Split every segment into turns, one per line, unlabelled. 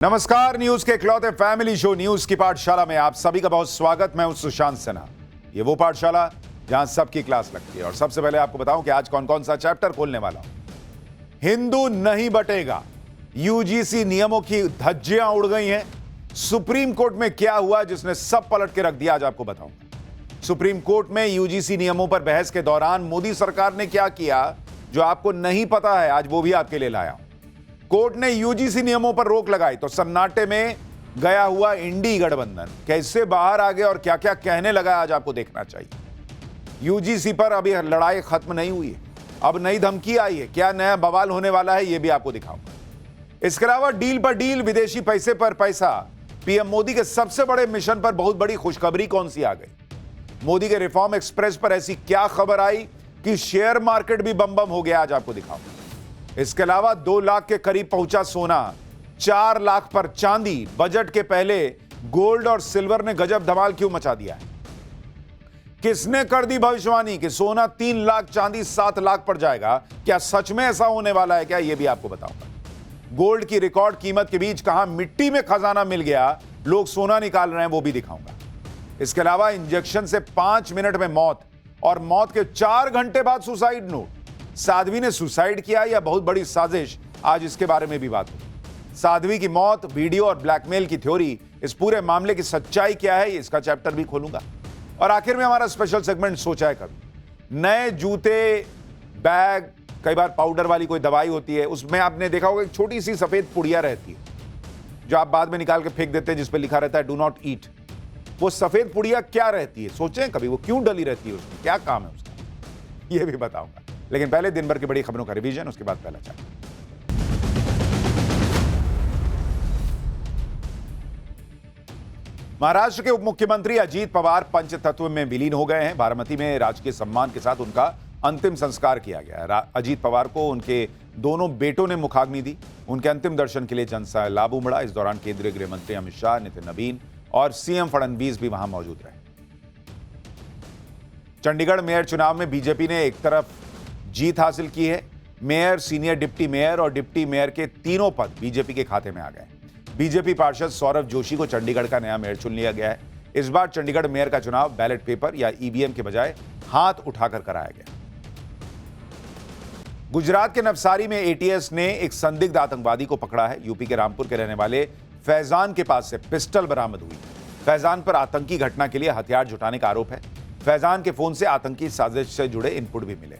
नमस्कार, न्यूज के इकलौते फैमिली शो न्यूज की पाठशाला में आप सभी का बहुत स्वागत। मैं हूं सुशांत सिन्हा। ये वो पाठशाला जहां सबकी क्लास लगती है। और सबसे पहले आपको बताऊं कि आज कौन कौन सा चैप्टर खोलने वाला हूं। हिंदू नहीं बटेगा, यूजीसी नियमों की धज्जियां उड़ गई हैं। सुप्रीम कोर्ट में क्या हुआ जिसने सब पलट के रख दिया, आज आपको बताऊंगा। सुप्रीम कोर्ट में यूजीसी नियमों पर बहस के दौरान मोदी सरकार ने क्या किया जो आपको नहीं पता है, आज वो भी आपके लिए लाया हूं। कोर्ट ने यूजीसी नियमों पर रोक लगाई तो सन्नाटे में गया हुआ इंडी गठबंधन कैसे बाहर आ गया और क्या क्या कहने लगा, आज आपको देखना चाहिए। यूजीसी पर अभी लड़ाई खत्म नहीं हुई है, अब नई धमकी आई है। क्या नया बवाल होने वाला है, यह भी आपको दिखाऊंगा। इसके अलावा डील पर डील, विदेशी पैसे पर पैसा, पीएम मोदी के सबसे बड़े मिशन पर बहुत बड़ी खुशखबरी कौन सी आ गई। मोदी के रिफॉर्म एक्सप्रेस पर ऐसी क्या खबर आई कि शेयर मार्केट भी बम बम हो गया, आज आपको दिखाऊंगा। इसके अलावा 2 लाख के करीब पहुंचा सोना, 4 लाख पर चांदी। बजट के पहले गोल्ड और सिल्वर ने गजब धमाल क्यों मचा दिया है। किसने कर दी भविष्यवाणी कि सोना 3 लाख, चांदी 7 लाख पर जाएगा। क्या सच में ऐसा होने वाला है क्या, यह भी आपको बताऊंगा। गोल्ड की रिकॉर्ड कीमत के बीच कहां मिट्टी में खजाना मिल गया, लोग सोना निकाल रहे हैं, वो भी दिखाऊंगा। इसके अलावा इंजेक्शन से 5 मिनट में मौत और मौत के 4 घंटे बाद सुसाइड नोट। साध्वी ने सुसाइड किया या बहुत बड़ी साजिश, आज इसके बारे में भी बात होगी। साध्वी की मौत, वीडियो और ब्लैकमेल की थ्योरी, इस पूरे मामले की सच्चाई क्या है, इसका चैप्टर भी खोलूंगा। और आखिर में हमारा स्पेशल सेगमेंट सोचा है कभी। नए जूते, बैग, कई बार पाउडर वाली कोई दवाई होती है, उसमें आपने देखा होगा एक छोटी सी सफेद पुड़िया रहती है जो आप बाद में निकाल के फेंक देते हैं, जिस पर लिखा रहता है डू नॉट ईट। वो सफेद पुड़िया क्या रहती है, सोचें कभी, वो क्यों डली रहती है, उसमें क्या काम है उसका, यह भी बताऊंगा। लेकिन पहले दिन भर की बड़ी खबरों का रिवीजन, उसके बाद पहला चैप्टर। महाराष्ट्र के उप मुख्यमंत्री अजीत पवार पंचतत्व में विलीन हो गए हैं। बारामती में राजकीय सम्मान के साथ उनका अंतिम संस्कार किया गया। अजीत पवार को उनके दोनों बेटों ने मुखाग्नि दी। उनके अंतिम दर्शन के लिए जनसैलाब उमड़ा। इस दौरान केंद्रीय गृह मंत्री अमित शाह, नितिन नवीन और सीएम फडणवीस भी वहां मौजूद रहे। चंडीगढ़ मेयर चुनाव में बीजेपी ने एक तरफ जीत हासिल की है। मेयर, सीनियर डिप्टी मेयर और डिप्टी मेयर के तीनों पद बीजेपी के खाते में आ गए। बीजेपी पार्षद सौरभ जोशी को चंडीगढ़ का नया मेयर चुन लिया गया है। इस बार चंडीगढ़ मेयर का चुनाव बैलेट पेपर या ईवीएम के बजाय हाथ उठाकर कराया गया। गुजरात के नवसारी में एटीएस ने एक संदिग्ध आतंकवादी को पकड़ा है। यूपी के रामपुर के रहने वाले फैजान के पास से पिस्टल बरामद हुई। फैजान पर आतंकी घटना के लिए हथियार जुटाने का आरोप है। फैजान के फोन से आतंकी साजिश से जुड़े इनपुट भी मिले।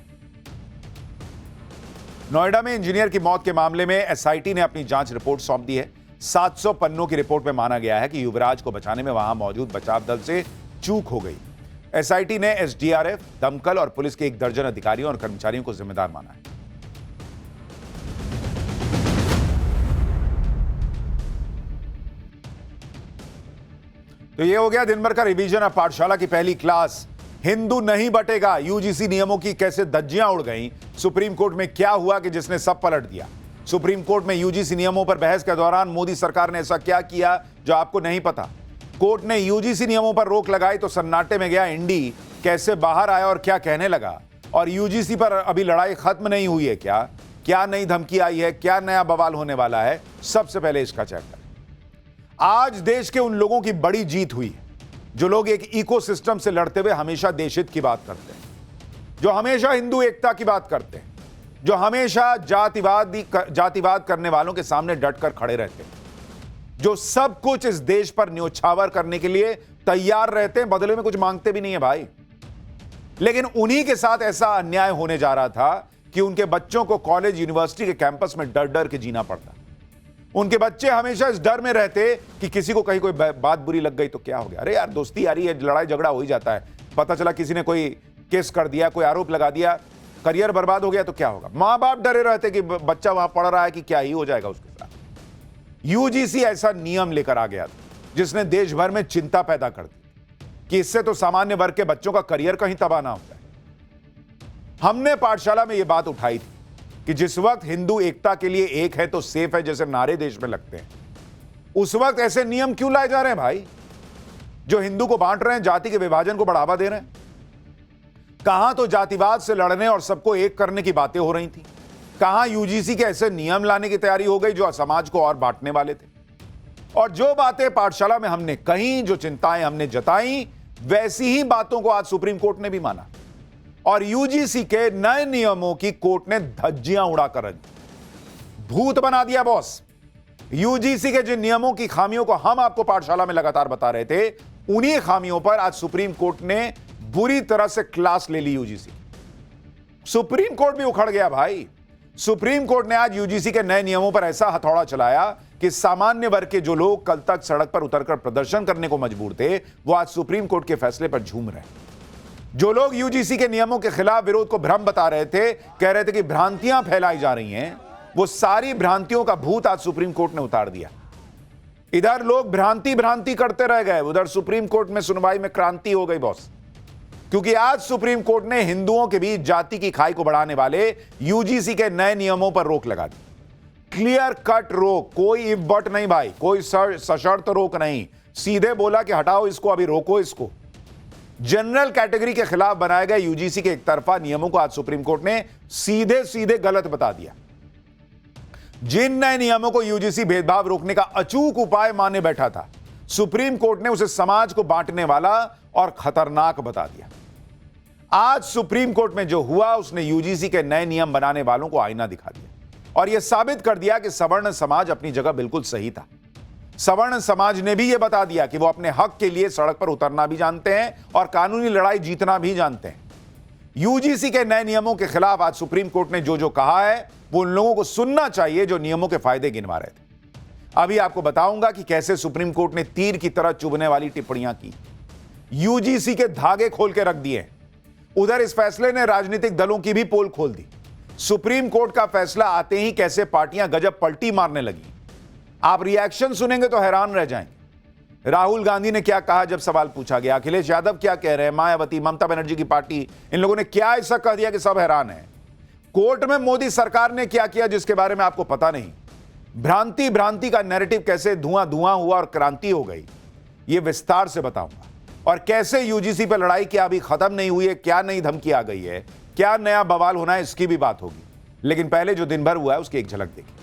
नोएडा में इंजीनियर की मौत के मामले में एसआईटी ने अपनी जांच रिपोर्ट सौंप दी है। 700 पन्नों की रिपोर्ट में माना गया है कि युवराज को बचाने में वहां मौजूद बचाव दल से चूक हो गई। एसआईटी ने एसडीआरएफ, दमकल और पुलिस के 1 दर्जन अधिकारियों और कर्मचारियों को जिम्मेदार माना है। तो यह हो गया दिन भर का रिवीजन ऑफ पाठशाला की पहली क्लास। हिंदू नहीं बटेगा, यूजीसी नियमों की कैसे धज्जियां उड़ गईं। सुप्रीम कोर्ट में क्या हुआ कि जिसने सब पलट दिया। सुप्रीम कोर्ट में यूजीसी नियमों पर बहस के दौरान मोदी सरकार ने ऐसा क्या किया जो आपको नहीं पता। कोर्ट ने यूजीसी नियमों पर रोक लगाई तो सन्नाटे में गया इंडी कैसे बाहर आया और क्या कहने लगा। और यूजीसी पर अभी लड़ाई खत्म नहीं हुई है क्या, क्या नई धमकी आई है, क्या नया बवाल होने वाला है, सबसे पहले इसका चैप्टर। आज देश के उन लोगों की बड़ी जीत हुई है जो लोग एक इकोसिस्टम से लड़ते हुए हमेशा देशहित की बात करते हैं, जो हमेशा हिंदू एकता की बात करते हैं, जो हमेशा जातिवाद करने वालों के सामने डटकर खड़े रहते हैं, जो सब कुछ इस देश पर न्योछावर करने के लिए तैयार रहते हैं, बदले में कुछ मांगते भी नहीं है भाई। लेकिन उन्हीं के साथ ऐसा अन्याय होने जा रहा था कि उनके बच्चों को कॉलेज, यूनिवर्सिटी के कैंपस में डर डर के जीना पड़ता। उनके बच्चे हमेशा इस डर में रहते कि किसी को कहीं कोई बात बुरी लग गई तो क्या हो गया। अरे यार, दोस्ती यारी है, लड़ाई झगड़ा हो ही जाता है। पता चला किसी ने कोई केस कर दिया, कोई आरोप लगा दिया, करियर बर्बाद हो गया तो क्या होगा। मां बाप डरे रहते कि बच्चा वहां पढ़ रहा है कि क्या ही हो जाएगा उसके साथ। यूजीसी ऐसा नियम लेकर आ गया जिसने देश भर में चिंता पैदा कर दी कि इससे तो सामान्य वर्ग के बच्चों का करियर कहीं तबाह ना हो जाए। हमने पाठशाला में यह बात उठाई थी कि जिस वक्त हिंदू एकता के लिए एक है तो सेफ है जैसे नारे देश में लगते हैं, उस वक्त ऐसे नियम क्यों लाए जा रहे हैं भाई जो हिंदू को बांट रहे हैं, जाति के विभाजन को बढ़ावा दे रहे हैं। कहां तो जातिवाद से लड़ने और सबको एक करने की बातें हो रही थी, कहां यूजीसी के ऐसे नियम लाने की तैयारी हो गई जो समाज को और बांटने वाले थे। और जो बातें पाठशाला में हमने कही, जो चिंताएं हमने जताई, वैसी ही बातों को आज सुप्रीम कोर्ट ने भी माना और यूजीसी के नए नियमों की कोर्ट ने धज्जियां उड़ाकर रख दी, भूत बना दिया बॉस। यूजीसी के जिन नियमों की खामियों को हम आपको पाठशाला में लगातार बता रहे थे, उन्हीं खामियों पर आज सुप्रीम कोर्ट ने बुरी तरह से क्लास ले ली यूजीसी। सुप्रीम कोर्ट भी उखड़ गया भाई। सुप्रीम कोर्ट ने आज यूजीसी के नए नियमों पर ऐसा हथौड़ा चलाया कि सामान्य वर्ग के जो लोग कल तक सड़क पर उतरकर प्रदर्शन करने को मजबूर थे, वो आज सुप्रीम कोर्ट के फैसले पर झूम रहे हैं। जो लोग यूजीसी के नियमों के खिलाफ विरोध को भ्रम बता रहे थे, कह रहे थे कि भ्रांतियां फैलाई जा रही हैं, वो सारी भ्रांतियों का भूत आज सुप्रीम कोर्ट ने उतार दिया। इधर लोग भ्रांति करते रह गए, उधर सुप्रीम कोर्ट में सुनवाई में क्रांति हो गई बॉस, क्योंकि आज सुप्रीम कोर्ट ने हिंदुओं के बीच जाति की खाई को बढ़ाने वाले यूजीसी के नए नियमों पर रोक लगा दी। क्लियर कट रोक, कोई इफ बट नहीं भाई, कोई सशर्त रोक नहीं। सीधे बोला कि हटाओ इसको, अभी रोको इसको। जनरल कैटेगरी के खिलाफ बनाए गए यूजीसी के एक तरफा नियमों को आज सुप्रीम कोर्ट ने सीधे सीधे गलत बता दिया। जिन नए नियमों को यूजीसी भेदभाव रोकने का अचूक उपाय माने बैठा था, सुप्रीम कोर्ट ने उसे समाज को बांटने वाला और खतरनाक बता दिया। आज सुप्रीम कोर्ट में जो हुआ, उसने यूजीसी के नए नियम बनाने वालों को आईना दिखा दिया और यह साबित कर दिया कि सवर्ण समाज अपनी जगह बिल्कुल सही था। सवर्ण समाज ने भी यह बता दिया कि वो अपने हक के लिए सड़क पर उतरना भी जानते हैं और कानूनी लड़ाई जीतना भी जानते हैं। यूजीसी के नए नियमों के खिलाफ आज सुप्रीम कोर्ट ने जो जो कहा है, वो उन लोगों को सुनना चाहिए जो नियमों के फायदे गिनवा रहे थे। अभी आपको बताऊंगा कि कैसे सुप्रीम कोर्ट ने तीर की तरह चुभने वाली टिप्पणियां की, यूजीसी के धागे खोल के रख दिए। उधर इस फैसले ने राजनीतिक दलों की भी पोल खोल दी। सुप्रीम कोर्ट का फैसला आते ही कैसे पार्टियां गजब पलटी मारने लगी। आप रिएक्शन सुनेंगे तो हैरान रह जाएंगे। राहुल गांधी ने क्या कहा जब सवाल पूछा गया, अखिलेश यादव क्या कह रहे हैं, मायावती, ममता बनर्जी की पार्टी, इन लोगों ने क्या ऐसा कह दिया कि सब हैरान है। कोर्ट में मोदी सरकार ने क्या किया जिसके बारे में आपको पता नहीं। भ्रांति का नैरेटिव कैसे धुआं धुआं हुआ और क्रांति हो गई, यह विस्तार से बताऊंगा। और कैसे यूजीसी पर लड़ाई क्या अभी खत्म नहीं हुई है, क्या नई धमकी आ गई है, क्या नया बवाल होना है, इसकी भी बात होगी। लेकिन पहले जो दिन भर हुआ है उसकी एक झलक देखिए।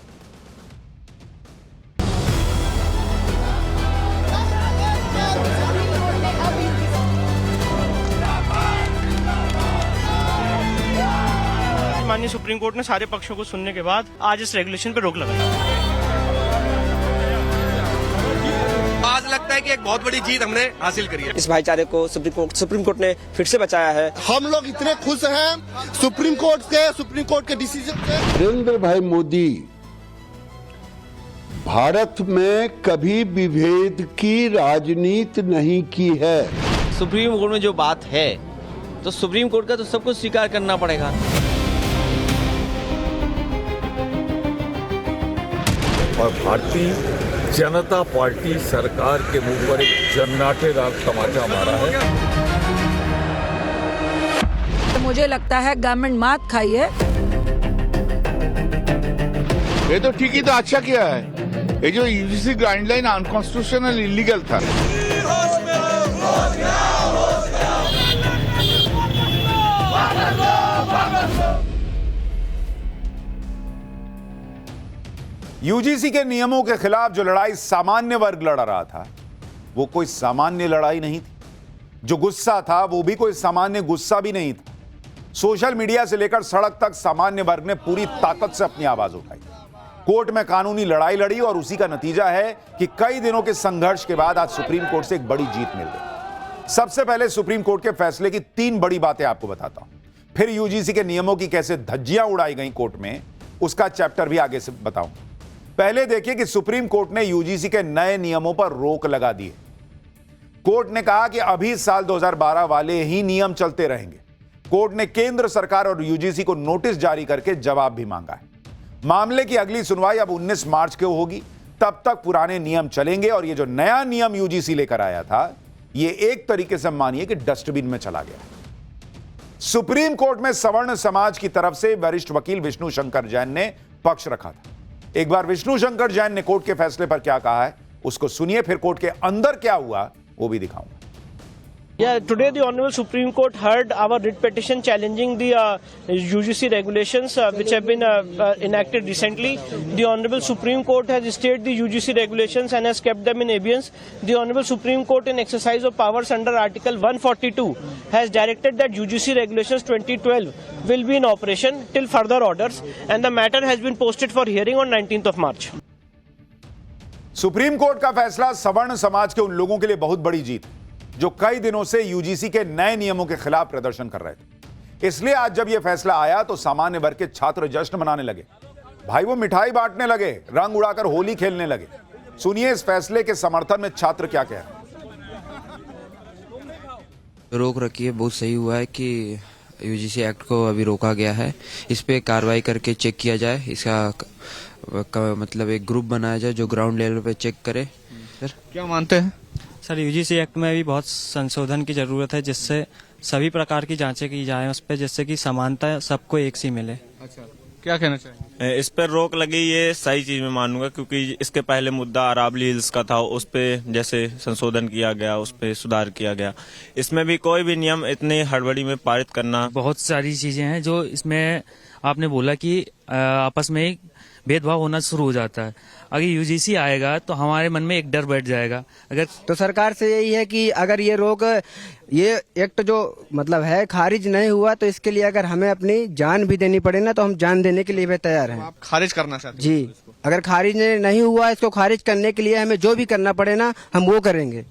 माननीय सुप्रीम कोर्ट ने सारे पक्षों को सुनने के बाद आज इस रेगुलेशन पर रोक लगाई।
आज लगता है कि एक बहुत बड़ी जीत हमने हासिल करी है।
इस भाईचारे को सुप्रीम कोर्ट ने फिर से बचाया है।
हम लोग इतने खुश हैं सुप्रीम कोर्ट के डिसीजन से।
नरेंद्र भाई मोदी भारत में कभी विभेद की राजनीति नहीं की है।
सुप्रीम कोर्ट में जो बात है तो सुप्रीम कोर्ट का तो सब कुछ स्वीकार करना पड़ेगा।
और भारतीय जनता पार्टी सरकार के मुंह पर एक जन्नाटेदार तमाचा मारा है।
तो मुझे लगता है गवर्नमेंट मात खाई है।
ये तो ठीक ही तो अच्छा किया है। ये जो यूजीसी गाइडलाइन अनकॉन्स्टिट्यूशनल इलीगल था।
यूजीसी के नियमों के खिलाफ जो लड़ाई सामान्य वर्ग लड़ रहा था, वो कोई सामान्य लड़ाई नहीं थी। जो गुस्सा था वो भी कोई सामान्य गुस्सा भी नहीं था। सोशल मीडिया से लेकर सड़क तक सामान्य वर्ग ने पूरी ताकत से अपनी आवाज उठाई, कोर्ट में कानूनी लड़ाई लड़ी और उसी का नतीजा है कि कई दिनों के संघर्ष के बाद आज सुप्रीम कोर्ट से एक बड़ी जीत मिल गई। सबसे पहले सुप्रीम कोर्ट के फैसले की 3 बड़ी बातें आपको बताता हूं, फिर यूजीसी के नियमों की कैसे धज्जियां उड़ाई गई कोर्ट में, उसका चैप्टर भी आगे से बताऊंगा। पहले देखिए कि सुप्रीम कोर्ट ने यूजीसी के नए नियमों पर रोक लगा दी है। कोर्ट ने कहा कि अभी साल 2012 वाले ही नियम चलते रहेंगे। कोर्ट ने केंद्र सरकार और यूजीसी को नोटिस जारी करके जवाब भी मांगा है। मामले की अगली सुनवाई अब 19 मार्च को होगी। तब तक पुराने नियम चलेंगे और ये जो नया नियम यूजीसी लेकर आया था, ये एक तरीके से मानिए कि डस्टबिन में चला गया। सुप्रीम कोर्ट में सवर्ण समाज की तरफ से वरिष्ठ वकील विष्णु शंकर जैन ने पक्ष रखा था। एक बार विष्णु शंकर जैन ने कोर्ट के फैसले पर क्या कहा है उसको सुनिए, फिर कोर्ट के अंदर क्या हुआ वो भी दिखाऊंगा।
Yeah, today the Honorable Supreme Court heard our writ petition challenging the UGC regulations which have been enacted recently. The Honorable Supreme Court has stayed the UGC regulations and has kept them in abeyance. The Honorable Supreme Court, in exercise of powers under Article 142, has directed that UGC regulations 2012 will be in operation till further orders, and the matter has been posted for hearing on 19th of March.
Supreme court का फैसला सवर्ण समाज के उन लोगों के लिए बहुत बड़ी जीत है जो कई दिनों से यूजीसी के नए नियमों के खिलाफ प्रदर्शन कर रहे थे। इसलिए आज जब यह फैसला आया तो सामान्य वर्ग के छात्र जश्न मनाने लगे। भाई वो मिठाई बांटने लगे, रंग उड़ाकर होली खेलने लगे। सुनिए इस फैसले के समर्थन में छात्र क्या कह रहे हैं।
रोक रखी है, बहुत सही हुआ है कि यूजीसी एक्ट को अभी रोका गया है। इस पे कार्रवाई करके चेक किया जाए, इसका मतलब एक ग्रुप बनाया जाए जो ग्राउंड लेवल पे चेक करे। सर
क्या मानते हैं?
सर, यूजीसी एक्ट में भी बहुत संशोधन की जरूरत है जिससे सभी प्रकार की जांचें की जाएं उस पर, जिससे कि समानता सबको एक सी मिले।
अच्छा, क्या कहना चाहिए?
इस पर रोक लगी, ये सही चीज में मानूंगा, क्योंकि इसके पहले मुद्दा अरावली हिल्स का था, उस पे जैसे संशोधन किया गया, उस पे सुधार किया गया। इसमें भी कोई भी नियम इतनी हड़बड़ी में पारित करना,
बहुत सारी चीजें हैं जो इसमें आपने बोला कि आपस में भेदभाव होना शुरू हो जाता है। अगर यूजीसी आएगा तो हमारे मन में एक डर बैठ जाएगा। अगर
तो सरकार से यही है कि अगर ये एक्ट जो मतलब है खारिज नहीं हुआ तो इसके लिए अगर हमें अपनी जान भी देनी पड़े ना तो हम जान देने के लिए भी तैयार हैं।
आप खारिज करना चाहते हैं?
जी, अगर खारिज नहीं हुआ इसको खारिज करने के लिए हमें जो भी करना पड़े ना हम वो करेंगे।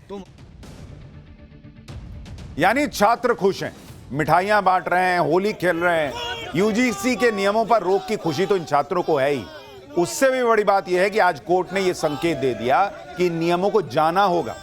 यानी छात्र खुश हैं, मिठाइयां बांट रहे हैं, होली खेल रहे हैं। यूजीसी के नियमों पर रोक की खुशी तो इन छात्रों को है ही। उससे भी बड़ी बात यह है कि आज कोर्ट ने यह संकेत दे दिया कि नियमों को जाना होगा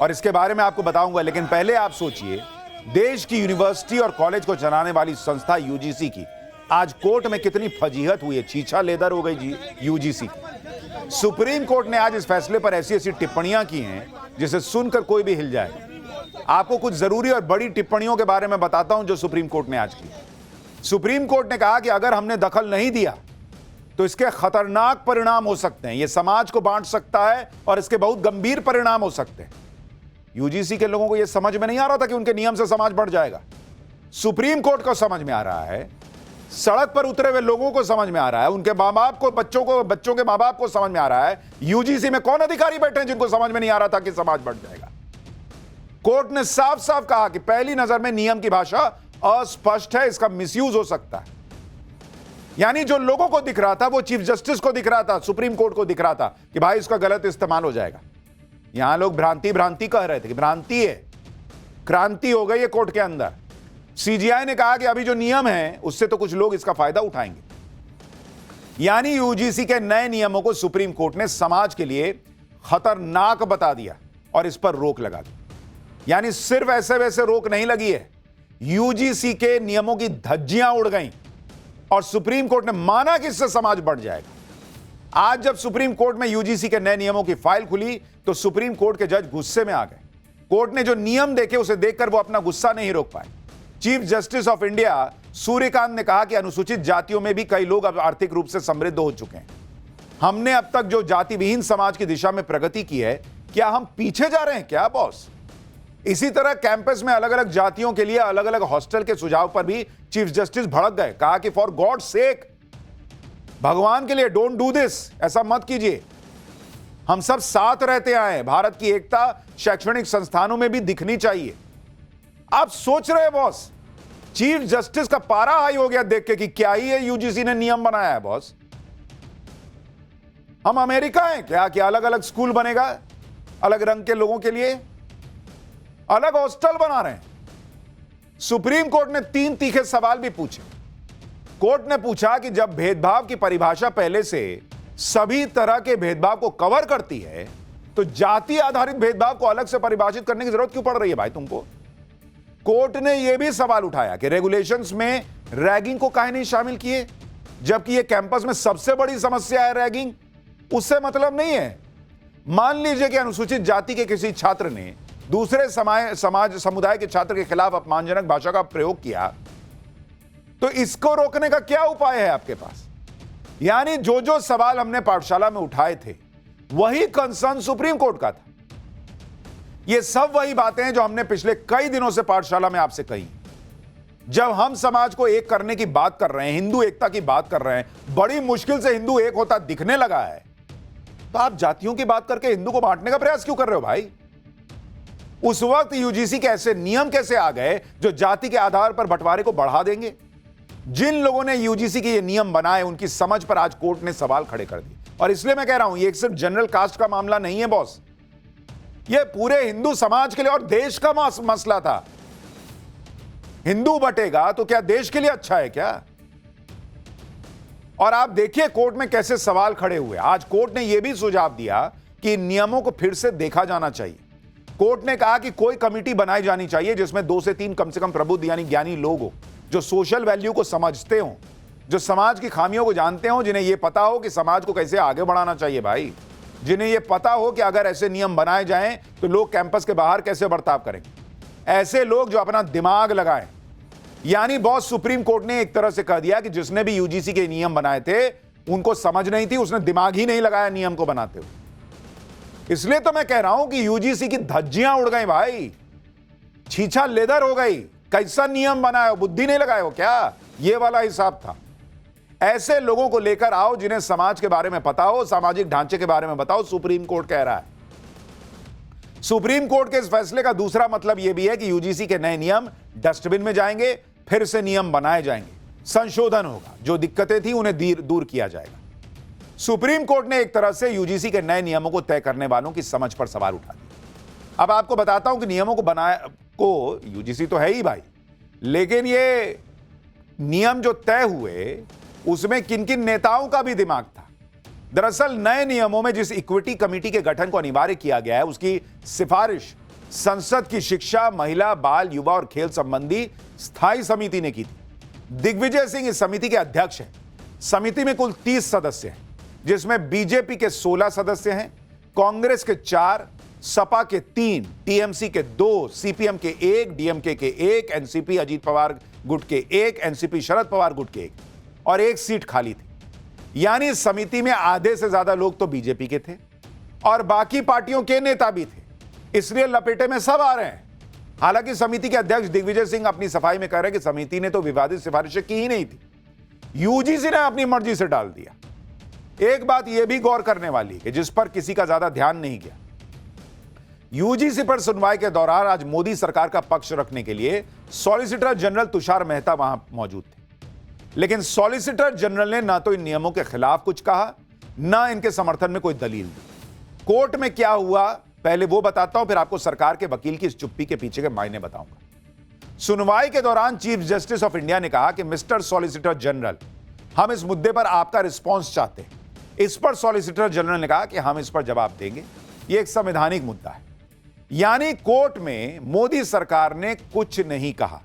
और इसके बारे में आपको बताऊंगा। लेकिन पहले आप सोचिए, देश की यूनिवर्सिटी और कॉलेज को चलाने वाली संस्था यूजीसी की आज कोर्ट में कितनी फजीहत हुई है, छीछा लेदर हो गई यूजीसी की। सुप्रीम कोर्ट ने आज इस फैसले पर ऐसी ऐसी टिप्पणियां की हैं जिसे सुनकर कोई भी हिल जाएगा। आपको कुछ जरूरी और बड़ी टिप्पणियों के बारे में बताता हूं जो सुप्रीम कोर्ट ने आज की। सुप्रीम कोर्ट ने कहा कि अगर हमने दखल नहीं दिया तो इसके खतरनाक परिणाम हो सकते हैं, यह समाज को बांट सकता है और इसके बहुत गंभीर परिणाम हो सकते हैं। यूजीसी के लोगों को यह समझ में नहीं आ रहा था कि उनके नियम से समाज बढ़ जाएगा। सुप्रीम कोर्ट को समझ में आ रहा है, सड़क पर उतरे हुए लोगों को समझ में आ रहा है, उनके मां बाप को, बच्चों के मां बाप को समझ में आ रहा है। यूजीसी में कौन अधिकारी बैठे हैं जिनको समझ में नहीं आ रहा था कि समाज बढ़ जाएगा। कोर्ट ने साफ साफ कहा कि पहली नजर में नियम की भाषा अस्पष्ट है, इसका मिसयूज हो सकता है। यानी जो लोगों को दिख रहा था वो चीफ जस्टिस को दिख रहा था, सुप्रीम कोर्ट को दिख रहा था कि भाई इसका गलत इस्तेमाल हो जाएगा। यहां लोग भ्रांति कह रहे थे कि भ्रांति है, क्रांति हो गई है कोर्ट के अंदर। सीजीआई ने कहा कि अभी जो नियम है उससे तो कुछ लोग इसका फायदा उठाएंगे। यानी यूजीसी के नए नियमों को सुप्रीम कोर्ट ने समाज के लिए खतरनाक बता दिया और इस पर रोक लगा दी। यानी सिर्फ ऐसे वैसे रोक नहीं लगी है, यूजीसी के नियमों की धज्जियां उड़ गईं और सुप्रीम कोर्ट ने माना कि इससे समाज बढ़ जाएगा। आज जब सुप्रीम कोर्ट में यूजीसी के नए नियमों की फाइल खुली तो सुप्रीम कोर्ट के जज गुस्से में आ गए। कोर्ट ने जो नियम देखे उसे देखकर वो अपना गुस्सा नहीं रोक पाए। Chief justice of India Suryakant ने कहा कि अनुसूचित जातियों में भी कई लोग अब आर्थिक रूप से समृद्ध हो चुके हैं। हमने अब तक जो जाति विहीन समाज की दिशा में प्रगति की है, क्या हम पीछे जा रहे हैं क्या बॉस? इसी तरह कैंपस में अलग अलग जातियों के लिए अलग अलग हॉस्टल के सुझाव पर भी चीफ जस्टिस भड़क गए। कहा कि फॉर गॉड सेक, भगवान के लिए डोंट डू दिस, ऐसा मत कीजिए। हम सब साथ रहते आए हैं, भारत की एकता शैक्षणिक संस्थानों में भी दिखनी चाहिए। आप सोच रहे हैं बॉस, चीफ जस्टिस का पारा हाई हो गया देख के कि क्या ही है यूजीसी ने नियम बनाया है बॉस। हम अमेरिका हैं क्या कि अलग अलग स्कूल बनेगा अलग रंग के लोगों के लिए, अलग हॉस्टल बना रहे हैं। सुप्रीम कोर्ट ने 3 तीखे सवाल भी पूछे। कोर्ट ने पूछा कि जब भेदभाव की परिभाषा पहले से सभी तरह के भेदभाव को कवर करती है तो जाति आधारित भेदभाव को अलग से परिभाषित करने की जरूरत क्यों पड़ रही है भाई तुमको? कोर्ट ने यह भी सवाल उठाया कि रेगुलेशंस में रैगिंग को काहे नहीं शामिल किए, जबकि यह कैंपस में सबसे बड़ी समस्या है रैगिंग। उससे मतलब नहीं है। मान लीजिए कि अनुसूचित जाति के किसी छात्र ने दूसरे समुदाय के छात्र के खिलाफ अपमानजनक भाषा का प्रयोग किया, तो इसको रोकने का क्या उपाय है आपके पास? यानी जो जो सवाल हमने पाठशाला में उठाए थे वही कंसर्न सुप्रीम कोर्ट का था। ये सब वही बातें हैं जो हमने पिछले कई दिनों से पाठशाला में आपसे कही। जब हम समाज को एक करने की बात कर रहे हैं, हिंदू एकता की बात कर रहे हैं, बड़ी मुश्किल से हिंदू एक होता दिखने लगा है, तो आप जातियों की बात करके हिंदू को बांटने का प्रयास क्यों कर रहे हो भाई? उस वक्त यूजीसी के ऐसे नियम कैसे आ गए जो जाति के आधार पर बंटवारे को बढ़ा देंगे? जिन लोगों ने यूजीसी के ये नियम बनाए उनकी समझ पर आज कोर्ट ने सवाल खड़े कर दिए। और इसलिए मैं कह रहा हूं, ये सिर्फ जनरल कास्ट का मामला नहीं है बॉस, ये पूरे हिंदू समाज के लिए और देश का मसला था। हिंदू बटेगा तो क्या देश के लिए अच्छा है क्या? और आप देखिए कोर्ट में कैसे सवाल खड़े हुए। आज कोर्ट ने यह भी सुझाव दिया कि नियमों को फिर से देखा जाना चाहिए। कोर्ट ने कहा कि कोई कमेटी बनाई जानी चाहिए जिसमें 2 से 3 कम से कम प्रबुद्ध यानी ज्ञानी लोग हो, जो सोशल वैल्यू को समझते हो, जो समाज की खामियों को जानते हो, जिन्हें यह पता हो कि समाज को कैसे आगे बढ़ाना चाहिए भाई, जिन्हें यह पता हो कि अगर ऐसे नियम बनाए जाएं तो लोग कैंपस के बाहर कैसे बर्ताव करेंगे। ऐसे लोग जो अपना दिमाग लगाएं। यानी बॉस, सुप्रीम कोर्ट ने एक तरह से कह दिया कि जिसने भी यूजीसी के नियम बनाए थे उनको समझ नहीं थी, उसने दिमाग ही नहीं लगाया नियम को बनाते हुए। इसलिए तो मैं कह रहा हूं कि यूजीसी की धज्जियां उड़ गई भाई, छीछा लेदर हो गई। कैसा नियम बनाया हो, बुद्धि नहीं लगाए हो क्या? ये वाला हिसाब था। ऐसे लोगों को लेकर आओ जिन्हें समाज के बारे में पता हो, सामाजिक ढांचे के बारे में बताओ, सुप्रीम कोर्ट कह रहा है। सुप्रीम कोर्ट के इस फैसले का दूसरा मतलब यह भी है कि यूजीसी के नए नियम डस्टबिन में जाएंगे, फिर से नियम बनाए जाएंगे, संशोधन होगा, जो दिक्कतें थी उन्हें दूर किया जाएगा। सुप्रीम कोर्ट ने एक तरह से यूजीसी के नए नियमों को तय करने वालों की समझ पर सवाल उठा दिया। अब आपको बताता हूं कि नियमों को यूजीसी तो है ही भाई, लेकिन ये नियम जो तय हुए उसमें किन किन नेताओं का भी दिमाग था। दरअसल नए नियमों में जिस इक्विटी कमेटी के गठन को अनिवार्य किया गया है उसकी सिफारिश संसद की शिक्षा, महिला, बाल, युवा और खेल संबंधी स्थायी समिति ने की थी। दिग्विजय सिंह इस समिति के अध्यक्ष हैं। समिति में कुल 30 सदस्य हैं, जिसमें बीजेपी के 16 सदस्य हैं, कांग्रेस के 4, सपा के 3, टीएमसी के 2, सीपीएम के 1, डीएमके के 1, एनसीपी अजीत पवार गुट के 1, एनसीपी शरद पवार गुट के 1 और 1 सीट खाली थी। यानी इस समिति में आधे से ज्यादा लोग तो बीजेपी के थे और बाकी पार्टियों के नेता भी थे, इसलिए लपेटे में सब आ रहे हैं। हालांकि समिति के अध्यक्ष दिग्विजय सिंह अपनी सफाई में कह रहे हैं कि समिति ने तो विवादित सिफारिशें की ही नहीं थी, यूजीसी ने अपनी मर्जी से डाल दिया। एक बात यह भी गौर करने वाली है कि जिस पर किसी का ज्यादा ध्यान नहीं गया, यूजीसी पर सुनवाई के दौरान आज मोदी सरकार का पक्ष रखने के लिए सॉलिसिटर जनरल तुषार मेहता वहां मौजूद थे, लेकिन सॉलिसिटर जनरल ने ना तो इन नियमों के खिलाफ कुछ कहा, ना इनके समर्थन में कोई दलील दी। कोर्ट में क्या हुआ पहले वो बताता हूं, फिर आपको सरकार के वकील की इस चुप्पी के पीछे के मायने बताऊंगा। सुनवाई के दौरान चीफ जस्टिस ऑफ इंडिया ने कहा कि मिस्टर सॉलिसिटर जनरल, हम इस मुद्दे पर आपका रिस्पॉन्स चाहते हैं। इस पर सॉलिसिटर जनरल ने कहा कि हम इस पर जवाब देंगे, यह एक संवैधानिक मुद्दा है। यानी कोर्ट में मोदी सरकार ने कुछ नहीं कहा,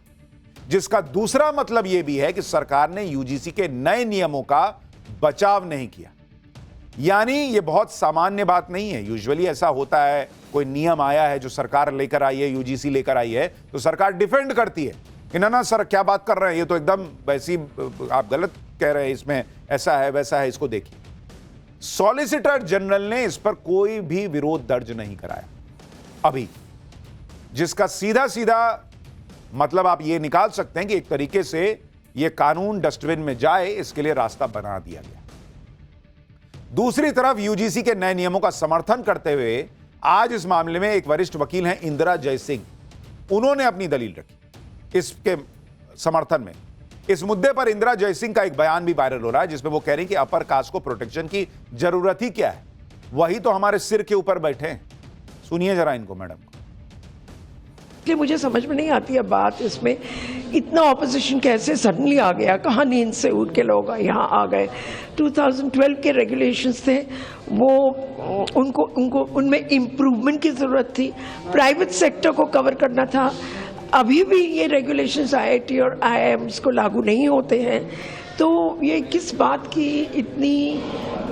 जिसका दूसरा मतलब यह भी है कि सरकार ने यूजीसी के नए नियमों का बचाव नहीं किया। यानी यह बहुत सामान्य बात नहीं है। यूजुअली ऐसा होता है, कोई नियम आया है जो सरकार लेकर आई है, यूजीसी लेकर आई है, तो सरकार डिफेंड करती है कि ना सर क्या बात कर रहे हैं, ये तो एकदम वैसी आप गलत कह रहे हैं, इसमें ऐसा है वैसा है, इसको देखिए। सॉलिसिटर जनरल ने इस पर कोई भी विरोध दर्ज नहीं कराया अभी, जिसका सीधा सीधा मतलब आप ये निकाल सकते हैं कि एक तरीके से यह कानून डस्टबिन में जाए, इसके लिए रास्ता बना दिया गया। दूसरी तरफ यूजीसी के नए नियमों का समर्थन करते हुए आज इस मामले में एक वरिष्ठ वकील हैं इंदिरा जयसिंह, उन्होंने अपनी दलील रखी इसके समर्थन में। इस मुद्दे पर इंदिरा जयसिंह का एक बयान भी वायरल हो रहा है, जिसमें वो कह रही कि अपर कास्ट को प्रोटेक्शन की जरूरत ही क्या है, वही तो हमारे सिर के ऊपर बैठे हैं। सुनिए जरा इनको मैडम।
कि मुझे समझ में नहीं आती है बात, इसमें इतना ऑपोजिशन कैसे सडनली आ गया, कहाँ नींद से उठ के लोग यहाँ आ गए। 2012 के रेगुलेशंस थे वो, उनको उनमें इम्प्रूवमेंट की ज़रूरत थी, प्राइवेट सेक्टर को कवर करना था। अभी भी ये रेगुलेशंस IIT और IIMs को लागू नहीं होते हैं, तो ये किस बात की इतनी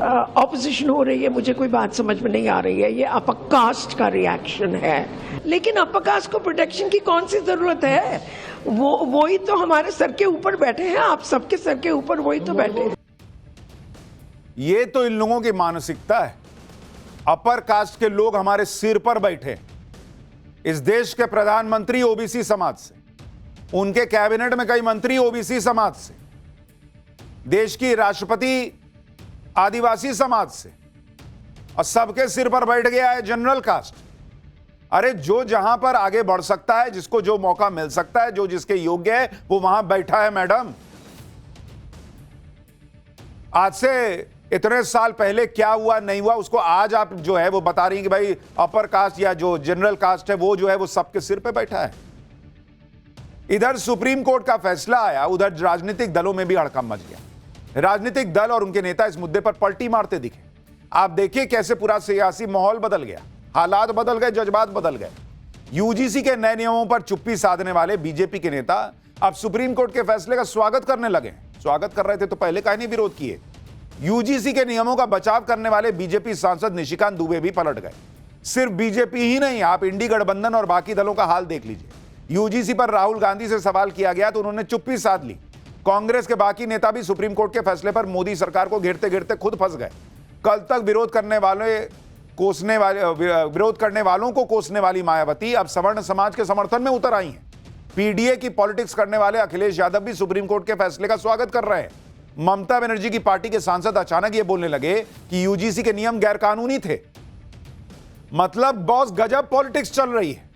ऑपोजिशन हो रही है, मुझे कोई बात समझ में नहीं आ रही है। ये अपर कास्ट का रिएक्शन है, लेकिन अपर कास्ट को प्रोटेक्शन की कौन सी जरूरत है? वही तो हमारे सर के ऊपर बैठे हैं, आप सबके सर के ऊपर वही तो बैठे हैं।
ये तो इन लोगों की मानसिकता है, अपर कास्ट के लोग हमारे सिर पर बैठे। इस देश के प्रधानमंत्री ओबीसी समाज से, उनके कैबिनेट में कई मंत्री ओबीसी समाज से, देश की राष्ट्रपति आदिवासी समाज से, और सबके सिर पर बैठ गया है जनरल कास्ट। अरे जो जहां पर आगे बढ़ सकता है, जिसको जो मौका मिल सकता है, जो जिसके योग्य है, वो वहां बैठा है। मैडम, आज से इतने साल पहले क्या हुआ नहीं हुआ उसको आज आप जो है वो बता रही हैं कि भाई अपर कास्ट या जो जनरल कास्ट है वो जो है वो सबके सिर पे बैठा है। इधर सुप्रीम कोर्ट का फैसला आया, उधर राजनीतिक दलों में भी हड़कंप मच गया। राजनीतिक दल और उनके नेता इस मुद्दे पर पलटी मारते दिखे। आप देखिए कैसे पूरा सियासी माहौल बदल गया, हालात बदल गए, जज्बात बदल गए। यूजीसी के नए नियमों पर चुप्पी साधने वाले बीजेपी के नेता अब सुप्रीम कोर्ट के फैसले का स्वागत करने लगे। स्वागत कर रहे थे तो पहले काहे नहीं विरोध किए। यूजीसी के नियमों का बचाव करने वाले बीजेपी सांसद निशिकांत दुबे भी पलट गए। सिर्फ बीजेपी ही नहीं, आप इंडी गठबंधन और बाकी दलों का हाल देख लीजिए। यूजीसी पर राहुल गांधी से सवाल किया गया तो उन्होंने चुप्पी साध ली। कांग्रेस के बाकी नेता भी सुप्रीम कोर्ट के फैसले पर मोदी सरकार को घेरते घेरते खुद फंस गए। कल तक विरोध करने वालों को कोसने वाली मायावती अब सवर्ण समाज के समर्थन में उतर आई हैं। पीडीए की पॉलिटिक्स करने वाले अखिलेश यादव भी सुप्रीम कोर्ट के फैसले का स्वागत कर रहे हैं। ममता बनर्जी की पार्टी के सांसद अचानक ये बोलने लगे कि यूजीसी के नियम गैरकानूनी थे। मतलब बॉस गजब पॉलिटिक्स चल रही है।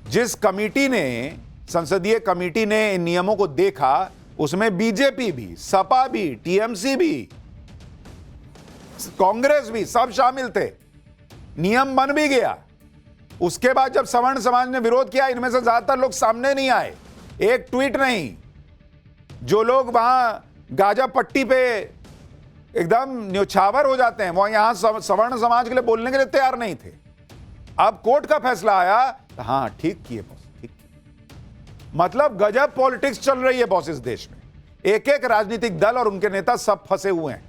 जिस कमेटी ने, संसदीय कमेटी ने इन नियमों को देखा, उसमें बीजेपी भी, सपा भी, टीएमसी भी, कांग्रेस भी, सब शामिल थे। नियम बन भी गया। उसके बाद जब सवर्ण समाज ने विरोध किया, इनमें से ज्यादातर लोग सामने नहीं आए, एक ट्वीट नहीं। जो लोग वहां गाजा पट्टी पे एकदम न्यौछावर हो जाते हैं, वो यहां सवर्ण समाज के लिए बोलने के लिए तैयार नहीं थे। अब कोर्ट का फैसला आया, हाँ ठीक किए बॉस, ठीक किए। मतलब गजब पॉलिटिक्स चल रही है बॉस इस देश में। एक एक राजनीतिक दल और उनके नेता सब फंसे हुए हैं।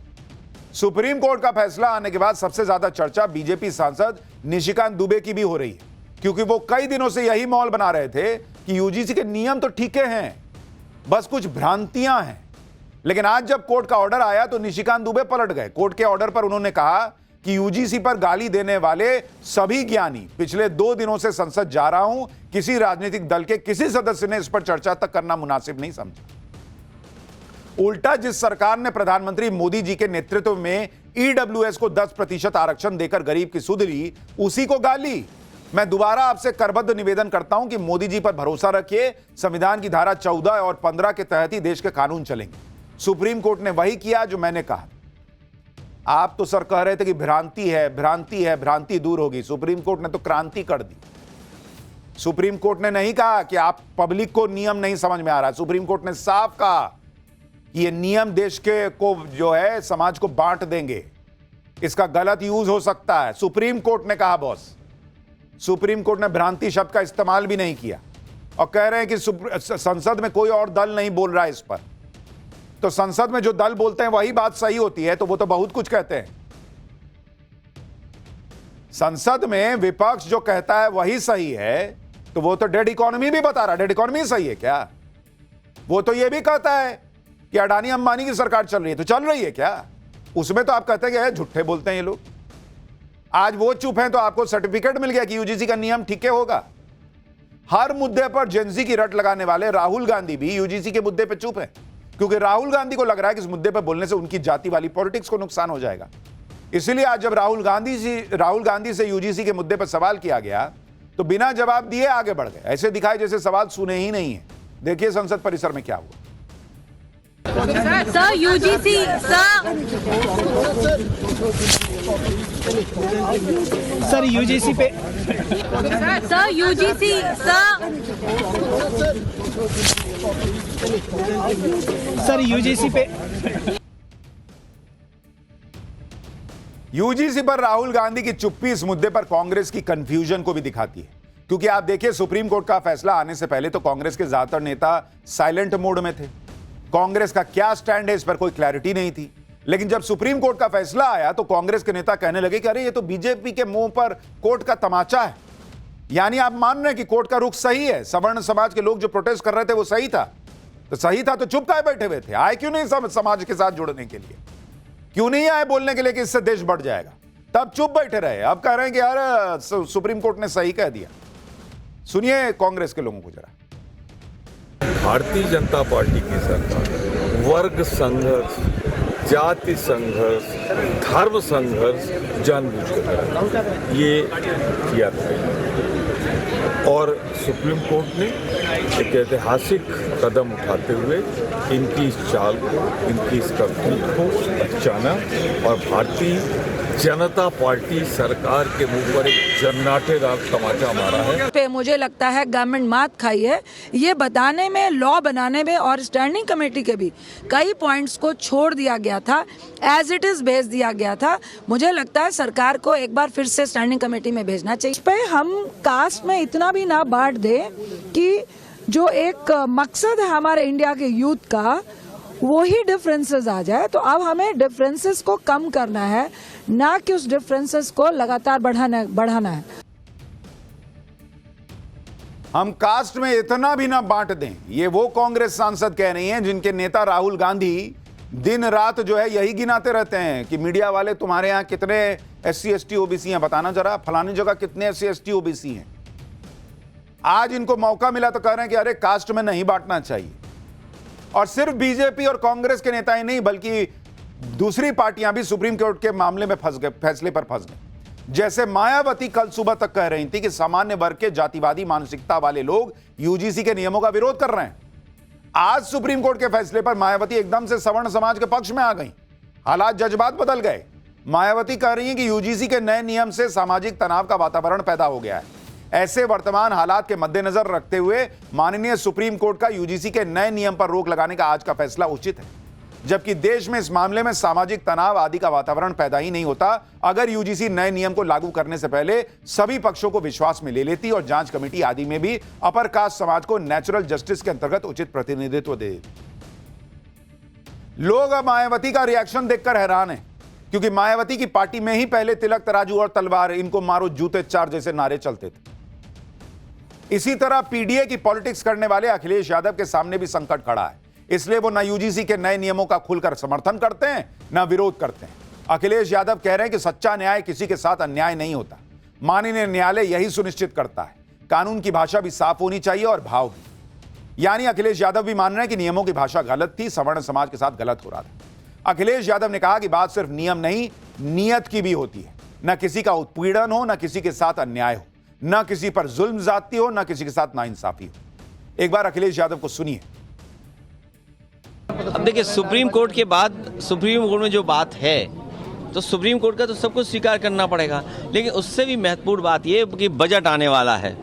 सुप्रीम कोर्ट का फैसला आने के बाद सबसे ज्यादा चर्चा बीजेपी सांसद निशिकांत दुबे की भी हो रही है, क्योंकि वो कई दिनों से यही माहौल बना रहे थे कि यूजीसी के नियम तो ठीक हैं, बस कुछ भ्रांतियां हैं। लेकिन आज जब कोर्ट का ऑर्डर आया तो निशिकांत दुबे पलट गए। कोर्ट के ऑर्डर पर उन्होंने कहा कि यूजीसी पर गाली देने वाले सभी ज्ञानी पिछले 2 दिनों से संसद जा रहा हूं, किसी राजनीतिक दल के किसी सदस्य ने इस पर चर्चा तक करना मुनासिब नहीं समझा। उल्टा जिस सरकार ने प्रधानमंत्री मोदी जी के नेतृत्व में ईडब्ल्यूएस को 10% आरक्षण देकर गरीब की सुध ली, उसी को गाली। मैं दोबारा आपसे करबद्ध निवेदन करता हूं कि मोदी जी पर भरोसा रखिए। संविधान की धारा 14 और 15 के तहत ही देश के कानून चलेंगे। सुप्रीम कोर्ट ने वही किया जो मैंने कहा। आप तो सर कह रहे थे कि भ्रांति है, भ्रांति है, भ्रांति दूर होगी। सुप्रीम कोर्ट ने तो क्रांति कर दी। सुप्रीम कोर्ट ने नहीं कहा कि आप पब्लिक को नियम नहीं समझ में आ रहा है। सुप्रीम कोर्ट ने साफ कहा कि ये नियम देश के को जो है समाज को बांट देंगे, इसका गलत यूज हो सकता है। सुप्रीम कोर्ट ने कहा बॉस। सुप्रीम कोर्ट ने भ्रांति शब्द का इस्तेमाल भी नहीं किया और कह रहे हैं कि संसद में कोई और दल नहीं बोल रहा है इस पर। तो संसद में जो दल बोलते हैं वही बात सही होती है, तो वो तो बहुत कुछ कहते हैं। संसद में विपक्ष जो कहता है वही सही है, तो वो तो डेड इकोनॉमी भी बता रहा है। डेड इकोनॉमी सही है क्या? वो तो ये भी कहता है कि अडानी अंबानी की सरकार चल रही है, तो चल रही है क्या? उसमें तो आप कहते हैं कि झूठे बोलते हैं ये लोग। आज वो चुप हैं तो आपको सर्टिफिकेट मिल गया कि यूजीसी का नियम ठीक होगा। हर मुद्दे पर जेंजी की रट लगाने वाले राहुल गांधी भी यूजीसी के मुद्दे पर चुप हैं, क्योंकि राहुल गांधी को लग रहा है कि इस मुद्दे पर बोलने से उनकी जाति वाली पॉलिटिक्स को नुकसान हो जाएगा। इसलिए आज जब राहुल गांधी से यूजीसी के मुद्दे पर सवाल किया गया तो बिना जवाब दिए आगे बढ़ गए। ऐसे दिखाए जैसे सवाल सुने ही नहीं है। देखिए संसद परिसर में क्या हुआ।
सर यूजीसी
सर यूजीसी पे
सर यूजीसी
सर यूजीसी पे
यूजीसी पर राहुल गांधी की चुप्पी इस मुद्दे पर कांग्रेस की कंफ्यूजन को भी दिखाती है, क्योंकि आप देखिए सुप्रीम कोर्ट का फैसला आने से पहले तो कांग्रेस के ज्यादातर नेता साइलेंट मोड में थे। कांग्रेस का क्या स्टैंड है इस पर कोई क्लैरिटी नहीं थी। लेकिन जब सुप्रीम कोर्ट का फैसला आया तो कांग्रेस के नेता कहने लगे कि अरे ये तो बीजेपी के मुंह पर कोर्ट का तमाचा है। यानी आप मान रहे हैं कि कोर्ट का रुख सही है, सवर्ण समाज के लोग जो प्रोटेस्ट कर रहे थे वो सही था। तो सही था तो चुप काहे बैठे हुए थे? आए क्यों नहीं समाज के साथ जुड़ने के लिए? क्यों नहीं आए बोलने के लिए कि इससे देश बढ़ जाएगा? तब चुप बैठे रहे, अब कह रहे हैं कि यार सुप्रीम कोर्ट ने सही कह दिया। सुनिए कांग्रेस के लोगों को जरा।
भारतीय जनता पार्टी की सरकार वर्ग संघर्ष, जाति संघर्ष, धर्म संघर्ष जानबूझ कर ये किया था और सुप्रीम कोर्ट ने एक ऐतिहासिक कदम उठाते हुए इनकी इस चाल को, इनकी इस करतूत को पहचाना और भारतीय जनता पार्टी सरकार के मुंह पर एक जन्नाटेदार तमाचा मारा है।
पे मुझे लगता है गवर्नमेंट मात खाई है ये बताने में, लॉ बनाने में, और स्टैंडिंग कमेटी के भी कई पॉइंट्स को छोड़ दिया गया था, एज इट इज भेज दिया गया था। मुझे लगता है सरकार को एक बार फिर से स्टैंडिंग कमेटी में भेजना चाहिए। इस पे हम कास्ट में इतना भी ना बांट दे कि जो एक मकसद है हमारे इंडिया के यूथ का वो ही डिफरेंसेस आ जाए। तो अब हमें डिफरेंसेस को कम करना है, ना कि उस डिफरेंसेस को लगातार बढ़ाना है।
हम कास्ट में इतना भी ना बांट दें, ये वो कांग्रेस सांसद कह रही हैं जिनके नेता राहुल गांधी दिन रात जो है यही गिनाते रहते हैं कि मीडिया वाले तुम्हारे यहाँ कितने SC ST OBC हैं, बताना जरा फलानी जगह कितने SC ST OBC हैं। आज इनको मौका मिला तो कह रहे हैं कि अरे कास्ट में नहीं बांटना चाहिए। और सिर्फ बीजेपी और कांग्रेस के नेता ही नहीं बल्कि दूसरी पार्टियां भी सुप्रीम कोर्ट के मामले में फंस गए, फैसले पर फंस गए। जैसे मायावती कल सुबह तक कह रही थी कि सामान्य वर्ग के जातिवादी मानसिकता वाले लोग UGC के नियमों का विरोध कर रहे हैं। आज सुप्रीम कोर्ट के फैसले पर मायावती एकदम से सवर्ण समाज के पक्ष में आ गई। हालात जज्बात बदल गए। मायावती कह रही हैं कि UGC के नए नियम से सामाजिक तनाव का वातावरण पैदा हो गया है। ऐसे वर्तमान हालात के मद्देनजर रखते हुए माननीय सुप्रीम कोर्ट का UGC के नए नियम पर रोक लगाने का आज का फैसला उचित है, जबकि देश में इस मामले में सामाजिक तनाव आदि का वातावरण पैदा ही नहीं होता अगर UGC नए नियम को लागू करने से पहले सभी पक्षों को विश्वास में ले लेती और जांच कमेटी आदि में भी अपर कास्ट समाज को नेचुरल जस्टिस के अंतर्गत उचित प्रतिनिधित्व दे देती। लोग अब मायावती का रिएक्शन देखकर हैरान हैं, क्योंकि मायावती की पार्टी में ही पहले तिलक तराजू और तलवार, इनको मारो जूते चार जैसे नारे चलते थे। इसी तरह PDA की पॉलिटिक्स करने वाले अखिलेश यादव के सामने भी संकट खड़ा है, इसलिए वो न UGC के नए नियमों का खुलकर समर्थन करते हैं न विरोध करते हैं। अखिलेश यादव कह रहे हैं कि सच्चा न्याय किसी के साथ अन्याय नहीं होता, माननीय न्यायालय यही सुनिश्चित करता है। कानून की भाषा भी साफ होनी चाहिए और भाव भी। यानी अखिलेश यादव भी मान रहे हैं कि नियमों की भाषा गलत थी, सवर्ण समाज के साथ गलत हो रहा था। अखिलेश यादव ने कहा कि बात सिर्फ नियम नहीं, नियत की भी होती है। न किसी का उत्पीड़न हो, न किसी के साथ अन्याय हो, न किसी पर जुल्म ज्यादती हो, न किसी के साथ नाइंसाफी हो। एक बार अखिलेश यादव को सुनिए।
अब देखिए, सुप्रीम कोर्ट के बाद सुप्रीम कोर्ट में जो बात है तो सुप्रीम कोर्ट का तो सब कुछ स्वीकार करना पड़ेगा, लेकिन उससे भी महत्वपूर्ण बात यह कि बजट आने वाला है।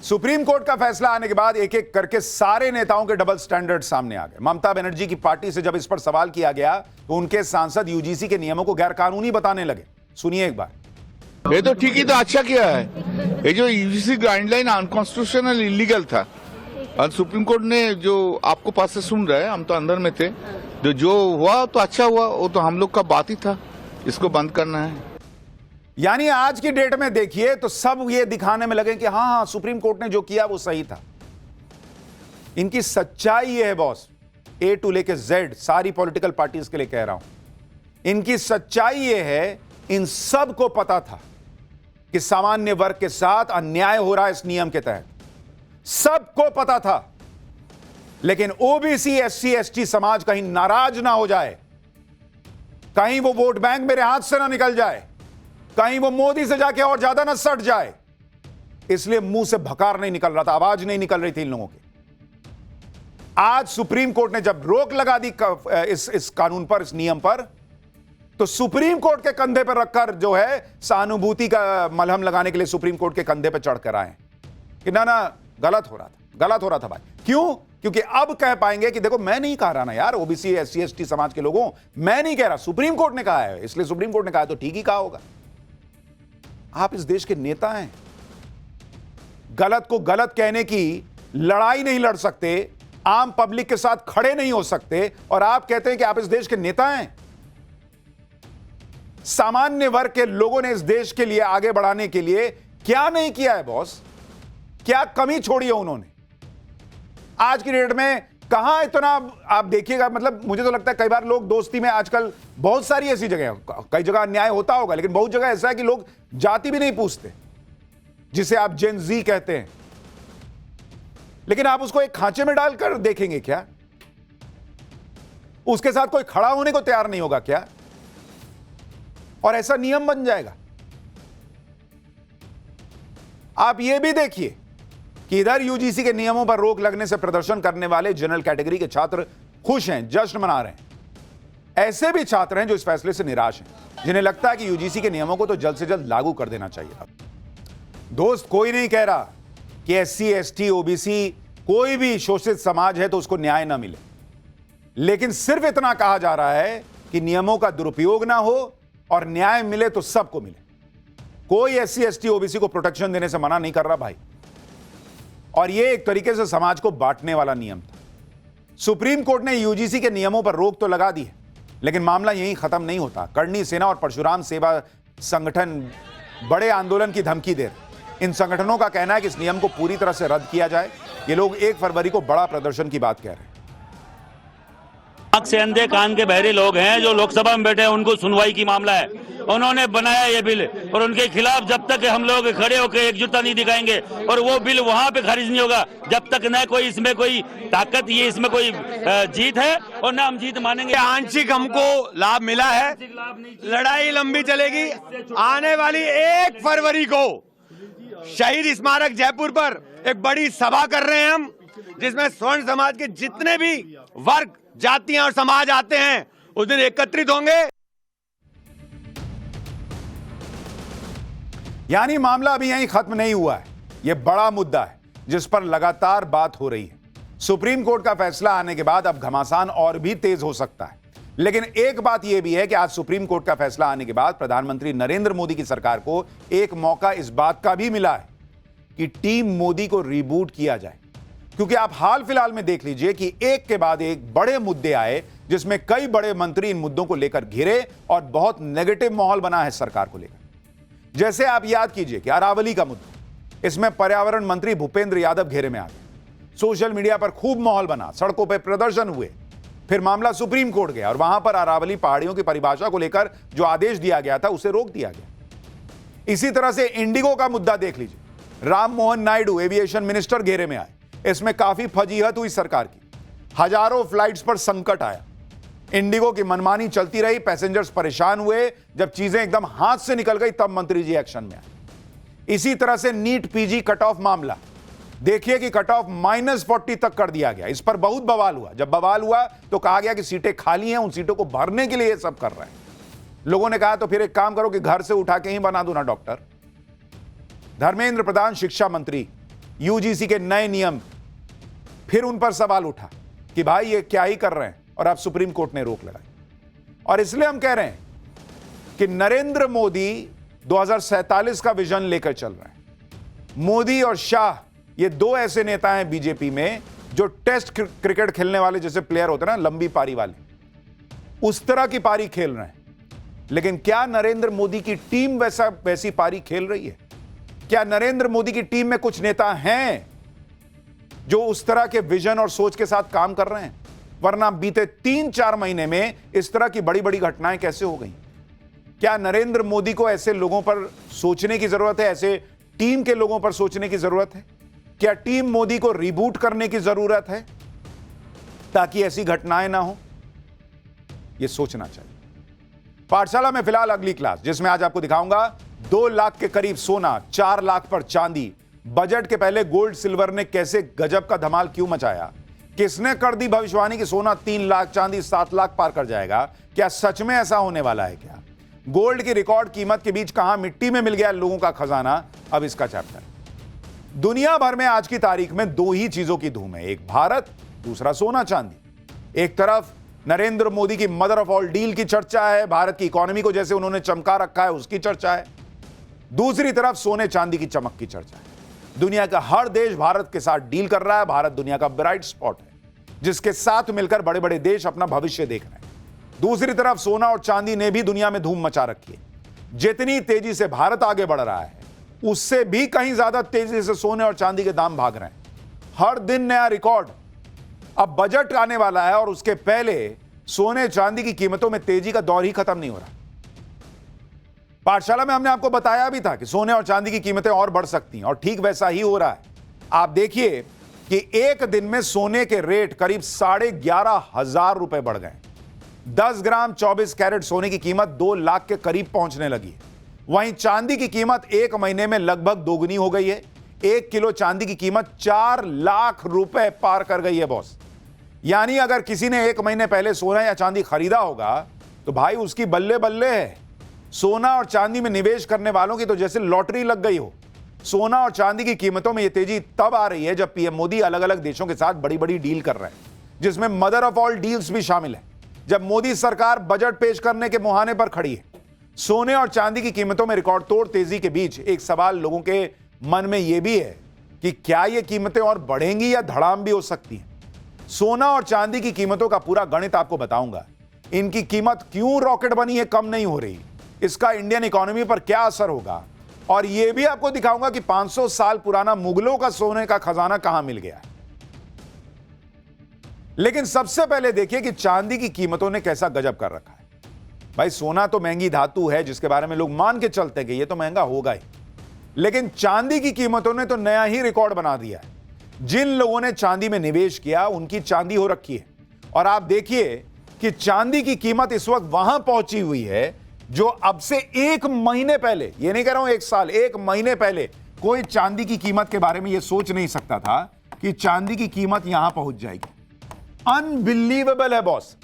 सुप्रीम कोर्ट का फैसला आने के बाद एक एक करके सारे नेताओं के डबल स्टैंडर्ड सामने आ गए। ममता बनर्जी की पार्टी से जब इस पर सवाल किया गया तो उनके सांसद UGC के नियमों को गैरकानूनी बताने लगे। सुनिए एक बार।
ये तो ठीक ही तो अच्छा किया है। ये जो UGC गाइडलाइन अनकॉन्स्टिट्यूशनल इलीगल था और सुप्रीम कोर्ट ने जो आपको पास से सुन रहे हैं, हम तो अंदर में थे, जो हुआ तो अच्छा हुआ, वो तो हम लोग का बात ही था, इसको बंद करना है।
यानी आज की डेट में देखिए तो सब ये दिखाने में लगे कि हाँ सुप्रीम कोर्ट ने जो किया वो सही था। इनकी सच्चाई ये है बॉस, A to लेके Z सारी पॉलिटिकल पार्टीज के लिए कह रहा हूं। इनकी सच्चाई ये है, इन सब को पता था कि सामान्य वर्ग के साथ अन्याय हो रहा है इस नियम के तहत, सबको पता था। लेकिन OBC SC ST समाज कहीं नाराज ना हो जाए, कहीं वो वोट बैंक मेरे हाथ से ना निकल जाए, कहीं वो मोदी से जाके और ज्यादा ना सट जाए, इसलिए मुंह से भकार नहीं निकल रहा था, आवाज नहीं निकल रही थी इन लोगों की। आज सुप्रीम कोर्ट ने जब रोक लगा दी इस कानून पर, इस नियम पर, तो सुप्रीम कोर्ट के कंधे पर रखकर जो है सहानुभूति का मलहम लगाने के लिए सुप्रीम कोर्ट के कंधे पर चढ़कर आए कि ना गलत हो रहा था भाई। क्यों? क्योंकि अब कह पाएंगे कि देखो मैं नहीं कह रहा ना यार, OBC SC ST समाज के लोगों, मैं नहीं कह रहा, सुप्रीम कोर्ट ने कहा है, इसलिए सुप्रीम कोर्ट ने कहा तो ठीक ही कहा होगा। आप इस देश के नेता हैं, गलत को गलत कहने की लड़ाई नहीं लड़ सकते, आम पब्लिक के साथ खड़े नहीं हो सकते, और आप कहते हैं कि आप इस देश के नेता हैं। सामान्य वर्ग के लोगों ने इस देश के लिए आगे बढ़ाने के लिए क्या नहीं किया है बॉस? क्या कमी छोड़ी है उन्होंने? आज की डेट में कहां इतना आप देखिएगा, मतलब मुझे तो लगता है कई बार लोग दोस्ती में आजकल बहुत सारी ऐसी जगह, कई जगह अन्याय होता होगा, लेकिन बहुत जगह ऐसा है कि लोग जाति भी नहीं पूछते, जिसे आप जेन जी कहते हैं, लेकिन आप उसको एक खांचे में डालकर देखेंगे क्या? उसके साथ कोई खड़ा होने को तैयार नहीं होगा क्या? और ऐसा नियम बन जाएगा। आप यह भी देखिए कि इधर यूजीसी के नियमों पर रोक लगने से प्रदर्शन करने वाले जनरल कैटेगरी के छात्र खुश हैं, जश्न मना रहे हैं। ऐसे भी छात्र हैं जो इस फैसले से निराश हैं, जिन्हें लगता है कि यूजीसी के नियमों को तो जल्द से जल्द लागू कर देना चाहिए। दोस्त, कोई नहीं कह रहा कि एससी, एसटी, ओबीसी कोई भी शोषित समाज है तो उसको न्याय ना मिले, लेकिन सिर्फ इतना कहा जा रहा है कि नियमों का दुरुपयोग ना हो और न्याय मिले तो सबको मिले। कोई एससी, एसटी, ओबीसी को प्रोटेक्शन देने से मना नहीं कर रहा भाई। और यह एक तरीके से समाज को बांटने वाला नियम था। सुप्रीम कोर्ट ने यूजीसी के नियमों पर रोक तो लगा दी है, लेकिन मामला यहीं खत्म नहीं होता। करणी सेना और परशुराम सेवा संगठन बड़े आंदोलन की धमकी दे रहे। इन संगठनों का कहना है कि इस नियम को पूरी तरह से रद्द किया जाए। ये लोग 1 फरवरी को बड़ा प्रदर्शन की बात कह रहे हैं।
आंख से अंधे कान के बहरे लोग हैं जो लोकसभा में बैठे हैं, उनको सुनवाई की मामला है। उन्होंने बनाया ये बिल और उनके खिलाफ जब तक हम लोग खड़े होकर एकजुटता नहीं दिखाएंगे और वो बिल वहां पे खारिज नहीं होगा, जब तक न कोई इसमें कोई ताकत, ये इसमें कोई जीत है और न हम जीत मानेंगे।
आंशिक हमको लाभ मिला है, लड़ाई लंबी चलेगी। आने वाली 1 फरवरी को शहीद स्मारक जयपुर पर एक बड़ी सभा कर रहे हैं हम, जिसमें स्वर्ण समाज के जितने भी वर्ग, जातियां और समाज आते हैं उस दिन एकत्रित होंगे।
यानी मामला अभी यहीं खत्म नहीं हुआ है। यह बड़ा मुद्दा है जिस पर लगातार बात हो रही है। सुप्रीम कोर्ट का फैसला आने के बाद अब घमासान और भी तेज हो सकता है। लेकिन एक बात यह भी है कि आज सुप्रीम कोर्ट का फैसला आने के बाद प्रधानमंत्री नरेंद्र मोदी की सरकार को एक मौका इस बात का भी मिला है कि टीम मोदी को रिबूट किया जाए। क्योंकि आप हाल फिलहाल में देख लीजिए कि एक के बाद एक बड़े मुद्दे आए, जिसमें कई बड़े मंत्री इन मुद्दों को लेकर घिरे और बहुत नेगेटिव माहौल बना है सरकार को लेकर। जैसे आप याद कीजिए कि अरावली का मुद्दा, इसमें पर्यावरण मंत्री भूपेंद्र यादव घेरे में आ गए। सोशल मीडिया पर खूब माहौल बना, सड़कों पर प्रदर्शन हुए। फिर मामला सुप्रीम कोर्ट गया और वहां पर अरावली पहाड़ियों की परिभाषा को लेकर जो आदेश दिया गया था उसे रोक दिया गया। इसी तरह से इंडिगो का मुद्दा देख लीजिए। राम मोहन नायडू एविएशन मिनिस्टर घेरे में आए। इसमें काफी फजीहत हुई सरकार की। हजारों फ्लाइट्स पर संकट आया। इंडिगो की मनमानी चलती रही, पैसेंजर्स परेशान हुए। जब चीजें एकदम हाथ से निकल गई तब मंत्री जी एक्शन में आए। इसी तरह से नीट पीजी कट ऑफ मामला देखिए कि कट ऑफ -40 तक कर दिया गया। इस पर बहुत बवाल हुआ। जब बवाल हुआ तो कहा गया कि सीटें खाली हैं, उन सीटों को भरने के लिए ये सब कर रहे हैं। लोगों ने कहा तो फिर एक काम करो कि घर से उठा के ही बना दो ना डॉक्टर। धर्मेंद्र प्रधान शिक्षा मंत्री, यूजीसी के नए नियम, फिर उन पर सवाल उठा कि भाई ये क्या ही कर रहे हैं, और अब सुप्रीम कोर्ट ने रोक लगाई। और इसलिए हम कह रहे हैं कि नरेंद्र मोदी 2047 का विजन लेकर चल रहे हैं। मोदी और शाह ये दो ऐसे नेता हैं बीजेपी में जो टेस्ट क्रिकेट खेलने वाले जैसे प्लेयर होते हैं ना, लंबी पारी वाले, उस तरह की पारी खेल रहे हैं। लेकिन क्या नरेंद्र मोदी की टीम वैसी पारी खेल रही है? क्या नरेंद्र मोदी की टीम में कुछ नेता हैं जो उस तरह के विजन और सोच के साथ काम कर रहे हैं? वरना बीते 3-4 महीने में इस तरह की बड़ी बड़ी घटनाएं कैसे हो गई? क्या नरेंद्र मोदी को ऐसे लोगों पर सोचने की जरूरत है? ऐसे टीम के लोगों पर सोचने की जरूरत है? क्या टीम मोदी को रिबूट करने की जरूरत है ताकि ऐसी घटनाएं ना हो? यह सोचना चाहिए। पाठशाला में फिलहाल अगली क्लास, जिसमें आज आपको दिखाऊंगा 2 लाख के करीब सोना, 4 लाख पर चांदी। बजट के पहले गोल्ड सिल्वर ने कैसे गजब का धमाल क्यों मचाया? किसने कर दी भविष्यवाणी कि सोना 3 लाख, चांदी 7 लाख पार कर जाएगा? क्या सच में ऐसा होने वाला है? क्या गोल्ड की रिकॉर्ड कीमत के बीच कहां मिट्टी में मिल गया लोगों का खजाना? अब इसका चैप्टर। दुनिया भर में आज की तारीख में 2 ही चीजों की धूम है, एक भारत, दूसरा सोना चांदी। एक तरफ नरेंद्र मोदी की मदर ऑफ ऑल डील की चर्चा है, भारत की इकोनॉमी को जैसे उन्होंने चमका रखा है उसकी चर्चा है। दूसरी तरफ सोने चांदी की चमक की चर्चा है। दुनिया का हर देश भारत के साथ डील कर रहा है। भारत दुनिया का ब्राइट स्पॉट है जिसके साथ मिलकर बड़े बड़े देश अपना भविष्य देख रहे हैं। दूसरी तरफ सोना और चांदी ने भी दुनिया में धूम मचा रखी है। जितनी तेजी से भारत आगे बढ़ रहा है उससे भी कहीं ज्यादा तेजी से सोने और चांदी के दाम भाग रहे हैं। हर दिन नया रिकॉर्ड। अब बजट आने वाला है और उसके पहले सोने चांदी की कीमतों में तेजी का दौर ही खत्म नहीं हो रहा। पाठशाला में हमने आपको बताया भी था कि सोने और चांदी की कीमतें और बढ़ सकती हैं और ठीक वैसा ही हो रहा है। आप देखिए कि एक दिन में सोने के रेट करीब 11,500 रुपए बढ़ गए। 10 ग्राम 24 कैरेट सोने की कीमत 2 लाख के करीब पहुंचने लगी है। वहीं चांदी की कीमत एक महीने में लगभग दोगुनी हो गई है। 1 किलो चांदी की कीमत 4 लाख रुपए पार कर गई है बॉस। यानी अगर किसी ने एक महीने पहले सोना या चांदी खरीदा होगा तो भाई उसकी बल्ले बल्ले है। सोना और चांदी में निवेश करने वालों की तो जैसे लॉटरी लग गई हो। सोना और चांदी की कीमतों में यह तेजी तब आ रही है जब पीएम मोदी अलग अलग देशों के साथ बड़ी बड़ी डील कर रहे हैं, जिसमें मदर ऑफ ऑल डील्स भी शामिल है। जब मोदी सरकार बजट पेश करने के मुहाने पर खड़ी है, सोने और चांदी की कीमतों में रिकॉर्ड तोड़ तेजी के बीच एक सवाल लोगों के मन में यह भी है कि क्या ये कीमतें और बढ़ेंगी या धड़ाम भी हो सकती हैं। सोना और चांदी की कीमतों का पूरा गणित आपको बताऊंगा। इनकी कीमत क्यों रॉकेट बनी है, कम नहीं हो रही, इसका इंडियन इकोनॉमी पर क्या असर होगा, और यह भी आपको दिखाऊंगा कि 500 साल पुराना मुगलों का सोने का खजाना कहां मिल गया है। लेकिन सबसे पहले देखिए कि चांदी की कीमतों ने कैसा गजब कर रखा है। भाई सोना तो महंगी धातु है जिसके बारे में लोग मान के चलते हैं कि ये तो महंगा होगा ही, लेकिन चांदी की कीमतों ने तो नया ही रिकॉर्ड बना दिया है। जिन लोगों ने चांदी में निवेश किया उनकी चांदी हो रखी है। और आप देखिए कि चांदी की कीमत इस वक्त वहां पहुंची हुई है जो अब से एक महीने पहले, ये नहीं कह रहा हूं एक साल, एक महीने पहले कोई चांदी की कीमत के बारे में यह सोच नहीं सकता था कि चांदी की कीमत यहां पहुंच जाएगी। अनबिलीवेबल है बॉस।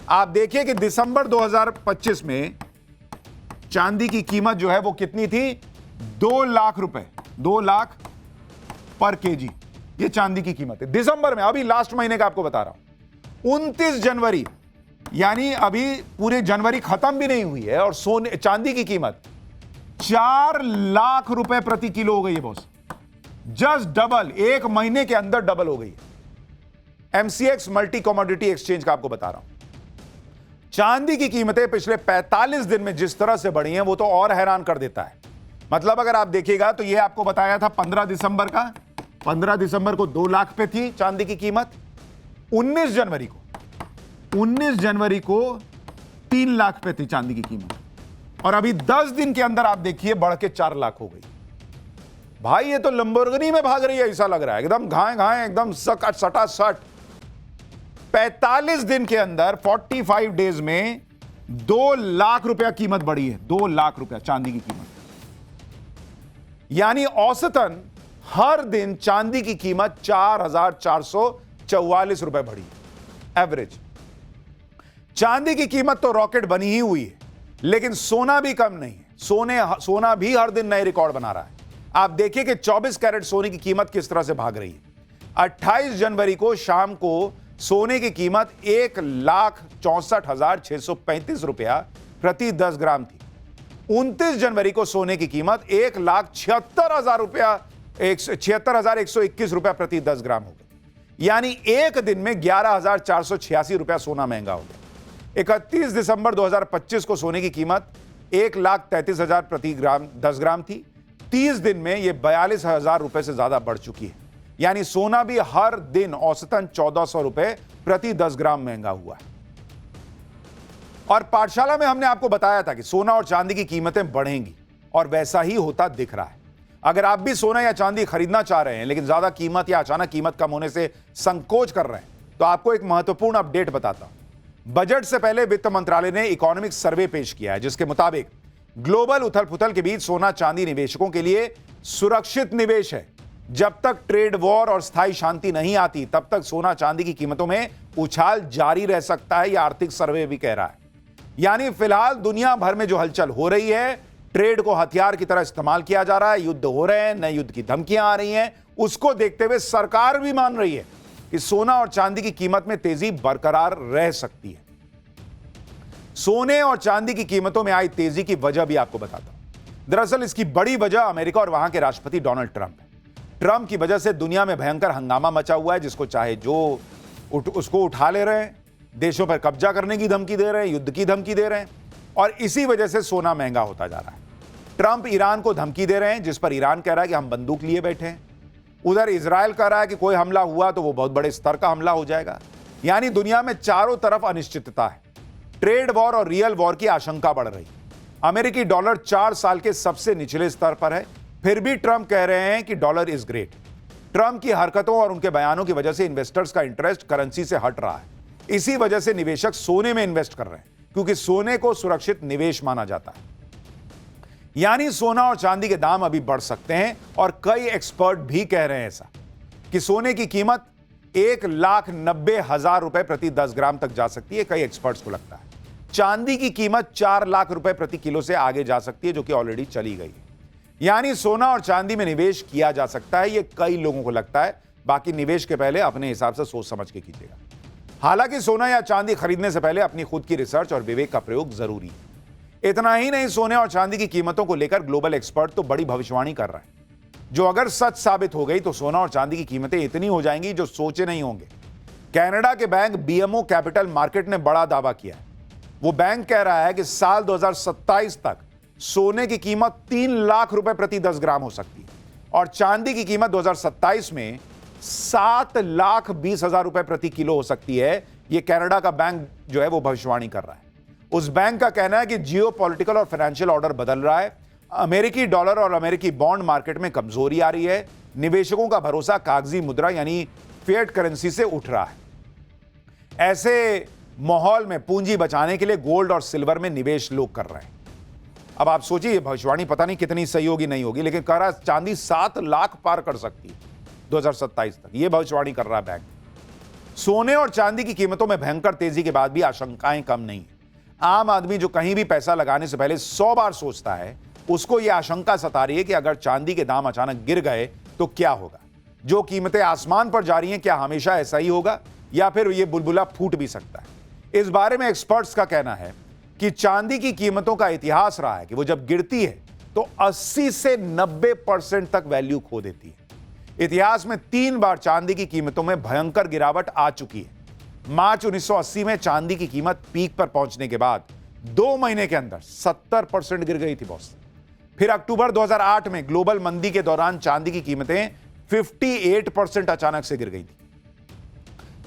आप देखिए कि दिसंबर 2025 में चांदी की कीमत जो है वो कितनी थी, 2 लाख रुपए, 2 लाख पर केजी। ये चांदी की कीमत है दिसंबर में, अभी लास्ट महीने का आपको बता रहा हूं। 29 जनवरी, यानी अभी पूरे जनवरी खत्म भी नहीं हुई है और सोने चांदी की कीमत 4 लाख रुपए प्रति किलो हो गई है बॉस। जस्ट डबल, एक महीने के अंदर डबल हो गई है। एमसीएक्स मल्टी कमोडिटी एक्सचेंज का आपको बता रहा हूं। चांदी की कीमतें पिछले 45 दिन में जिस तरह से बढ़ी हैं वो तो और हैरान कर देता है। मतलब अगर आप देखिएगा तो ये आपको बताया था 15 दिसंबर का, 15 दिसंबर को 2 लाख पे थी चांदी की कीमत। 19 जनवरी को 3 लाख पे थी चांदी की कीमत, और अभी 10 दिन के अंदर आप देखिए बढ़ के 4 लाख हो गई। भाई ये तो लंबोर्गिनी में भाग रही है ऐसा लग रहा है, एकदम घाए घाए, एकदम सटा 45 दिन के अंदर 45 डेज में 2 लाख रुपया कीमत बढ़ी है। 2 लाख रुपया चांदी की कीमत, यानी औसतन हर दिन चांदी की कीमत 4,444 रुपए बढ़ी एवरेज। चांदी की कीमत तो रॉकेट बनी ही हुई है, लेकिन सोना भी कम नहीं है। सोना भी हर दिन नए रिकॉर्ड बना रहा है। आप देखिए कि 24 कैरेट सोने की कीमत किस तरह से भाग रही है। 28 जनवरी को शाम को सोने की कीमत 1,64,635 रुपया प्रति 10 ग्राम थी। 29 जनवरी को सोने की कीमत 1,76,000 रुपया, 76,121 रुपया प्रति 10 ग्राम हो गई। यानी एक दिन में 11,486 रुपया सोना महंगा हो गया। 31 दिसंबर 2025 को सोने की कीमत 1,33,000 प्रति ग्राम 10 ग्राम थी। 30 दिन में यह 42,000 रुपए से ज्यादा बढ़ चुकी है। यानी सोना भी हर दिन औसतन 1,400 रुपए प्रति 10 ग्राम महंगा हुआ है। और पाठशाला में हमने आपको बताया था कि सोना और चांदी की कीमतें बढ़ेंगी, और वैसा ही होता दिख रहा है। अगर आप भी सोना या चांदी खरीदना चाह रहे हैं लेकिन ज्यादा कीमत या अचानक कीमत कम होने से संकोच कर रहे हैं, तो आपको एक महत्वपूर्ण अपडेट बताता हूं। बजट से पहले वित्त मंत्रालय ने इकोनॉमिक सर्वे पेश किया है, जिसके मुताबिक ग्लोबल उथल पुथल के बीच सोना चांदी निवेशकों के लिए सुरक्षित निवेश है। जब तक ट्रेड वॉर और स्थायी शांति नहीं आती तब तक सोना चांदी की कीमतों में उछाल जारी रह सकता है, यह आर्थिक सर्वे भी कह रहा है। यानी फिलहाल दुनिया भर में जो हलचल हो रही है, ट्रेड को हथियार की तरह इस्तेमाल किया जा रहा है, युद्ध हो रहे हैं, नए युद्ध की धमकियां आ रही हैं, उसको देखते हुए सरकार भी मान रही है कि सोना और चांदी की कीमत में तेजी बरकरार रह सकती है। सोने और चांदी की कीमतों में आई तेजी की वजह भी आपको बताता हूं। दरअसल इसकी बड़ी वजह अमेरिका और वहां के राष्ट्रपति डोनाल्ड ट्रंप है। ट्रंप की वजह से दुनिया में भयंकर हंगामा मचा हुआ है, जिसको चाहे जो उसको उठा ले रहे हैं, देशों पर कब्जा करने की धमकी दे रहे हैं, युद्ध की धमकी दे रहे हैं, और इसी वजह से सोना महंगा होता जा रहा है। ट्रंप ईरान को धमकी दे रहे हैं, जिस पर ईरान कह रहा है कि हम बंदूक लिए बैठे हैं। उधर इजराइल कह रहा है कि कोई हमला हुआ तो वो बहुत बड़े स्तर का हमला हो जाएगा। यानी दुनिया में चारों तरफ अनिश्चितता है। ट्रेड वॉर और रियल वॉर की आशंका बढ़ रही। अमेरिकी डॉलर 4 साल के सबसे निचले स्तर पर है, फिर भी ट्रंप कह रहे हैं कि डॉलर इज ग्रेट। ट्रंप की हरकतों और उनके बयानों की वजह से इन्वेस्टर्स का इंटरेस्ट करेंसी से हट रहा है। इसी वजह से निवेशक सोने में इन्वेस्ट कर रहे हैं, क्योंकि सोने को सुरक्षित निवेश माना जाता है। यानी सोना और चांदी के दाम अभी बढ़ सकते हैं और कई एक्सपर्ट भी कह रहे हैं ऐसा कि सोने की कीमत 1,90,000 रुपए प्रति 10 ग्राम तक जा सकती है। कई एक्सपर्ट्स को लगता है चांदी की कीमत 4 लाख रुपए प्रति किलो से आगे जा सकती है, जो कि ऑलरेडी चली गई है। यानी सोना और चांदी में निवेश किया जा सकता है, ये कई लोगों को लगता है। बाकी निवेश के पहले अपने हिसाब से सोच समझ के कीजिएगा। हालांकि सोना या चांदी खरीदने से पहले अपनी खुद की रिसर्च और विवेक का प्रयोग जरूरी है। इतना ही नहीं, सोने और चांदी की कीमतों को लेकर ग्लोबल एक्सपर्ट तो बड़ी भविष्यवाणी कर रहे हैं, जो अगर सच साबित हो गई तो सोना और चांदी की कीमतें इतनी हो जाएंगी जो सोचे नहीं होंगे। कनाडा के बैंक BMO कैपिटल मार्केट ने बड़ा दावा किया है। वो बैंक कह रहा है कि साल 2027 तक सोने की कीमत 3 लाख रुपए प्रति 10 ग्राम हो सकती है और चांदी की कीमत 2027 में 7,20,000 रुपए प्रति किलो हो सकती है। यह कनाडा का बैंक जो है वो भविष्यवाणी कर रहा है। उस बैंक का कहना है कि जियोपॉलिटिकल और फाइनेंशियल ऑर्डर बदल रहा है। अमेरिकी डॉलर और अमेरिकी बॉन्ड मार्केट में कमजोरी आ रही है। निवेशकों का भरोसा कागजी मुद्रा यानी फिएट करेंसी से उठ रहा है। ऐसे माहौल में पूंजी बचाने के लिए गोल्ड और सिल्वर में निवेश लोग कर रहे हैं। अब आप सोचिए, भविष्यवाणी पता नहीं कितनी सही होगी नहीं होगी, लेकिन कह रहा है चांदी 7 लाख पार कर सकती है 2027 तक। यह भविष्यवाणी कर रहा है बैंक। सोने और चांदी की कीमतों में भयंकर तेजी के बाद भी आशंकाएं कम नहीं है। आम आदमी जो कहीं भी पैसा लगाने से पहले 100 बार सोचता है, उसको यह आशंका सता रही है कि अगर चांदी के दाम अचानक गिर गए तो क्या होगा। जो कीमतें आसमान पर जा रही हैं, क्या हमेशा ऐसा ही होगा या फिर यह बुलबुला फूट भी सकता है। इस बारे में एक्सपर्ट्स का कहना है कि चांदी की कीमतों का इतिहास रहा है कि वो जब गिरती है तो 80 से 90% तक वैल्यू खो देती है। इतिहास में 3 बार चांदी की कीमतों में भयंकर गिरावट आ चुकी है। मार्च 1980 में चांदी की कीमत पीक पर पहुंचने के बाद 2 महीने के अंदर 70% गिर गई थी बॉस। फिर अक्टूबर 2008 में ग्लोबल मंदी के दौरान चांदी की कीमतें 58% अचानक से गिर गई थी।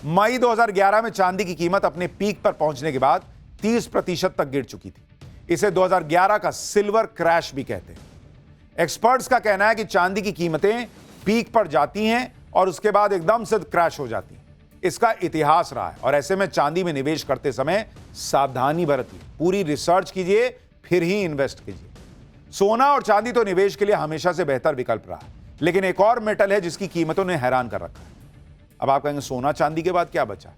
मई 2011 में चांदी की कीमत अपने पीक पर पहुंचने के बाद 30% तक गिर चुकी थी। इसे 2011 का सिल्वर क्रैश भी कहते हैं। एक्सपर्ट्स का कहना है कि चांदी की कीमतें पीक पर जाती हैं और उसके बाद एकदम से क्रैश हो जाती हैं। इसका इतिहास रहा है और ऐसे में चांदी में निवेश करते समय सावधानी बरतिए, पूरी रिसर्च कीजिए, फिर ही इन्वेस्ट कीजिए। सोना और चांदी तो निवेश के लिए हमेशा से बेहतर विकल्प रहा है, लेकिन एक और मेटल है जिसकी कीमतों ने हैरान कर रखा है। अब आप कहेंगे सोना चांदी के बाद क्या बचा?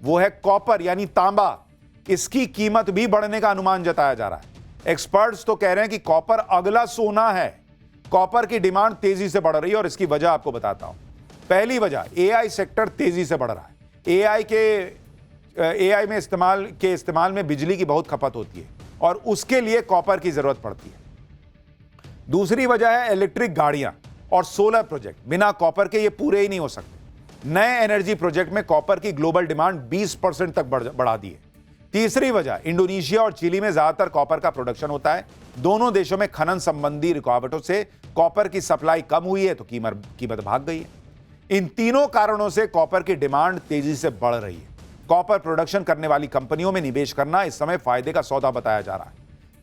वो है कॉपर यानी तांबा। इसकी कीमत भी बढ़ने का अनुमान जताया जा रहा है। एक्सपर्ट्स तो कह रहे हैं कि कॉपर अगला सोना है। कॉपर की डिमांड तेजी से बढ़ रही है और इसकी वजह आपको बताता हूं। पहली वजह, AI सेक्टर तेजी से बढ़ रहा है। AI में इस्तेमाल में बिजली की बहुत खपत होती है और उसके लिए कॉपर की जरूरत पड़ती है। दूसरी वजह है इलेक्ट्रिक गाड़ियां और सोलर प्रोजेक्ट। बिना कॉपर के ये पूरे ही नहीं हो सकते। नए एनर्जी प्रोजेक्ट में कॉपर की ग्लोबल डिमांड 20% तक बढ़ा दी है। तीसरी वजह, इंडोनेशिया और चिली में ज्यादातर कॉपर का प्रोडक्शन होता है। दोनों देशों में खनन संबंधी रुकावटों से कॉपर की सप्लाई कम हुई है तो कीमत भाग गई है। इन तीनों कारणों से कॉपर की डिमांड तेजी से बढ़ रही है। कॉपर प्रोडक्शन करने वाली कंपनियों में निवेश करना इस समय फायदे का सौदा बताया जा रहा है।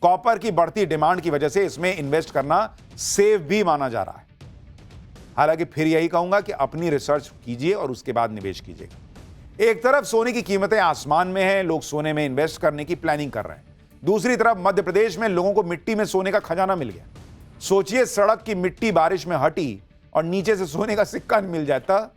कॉपर की बढ़ती डिमांड की वजह से इसमें इन्वेस्ट करना सेफ भी माना जा रहा है। हालांकि फिर यही कहूंगा कि अपनी रिसर्च कीजिए और उसके बाद निवेश कीजिएगा। एक तरफ सोने की कीमतें आसमान में हैं, लोग सोने में इन्वेस्ट करने की प्लानिंग कर रहे हैं। दूसरी तरफ मध्य प्रदेश में लोगों को मिट्टी में सोने का खजाना मिल गया। सोचिए, सड़क की मिट्टी बारिश में हटी और नीचे से सोने का सिक्का मिल जाता।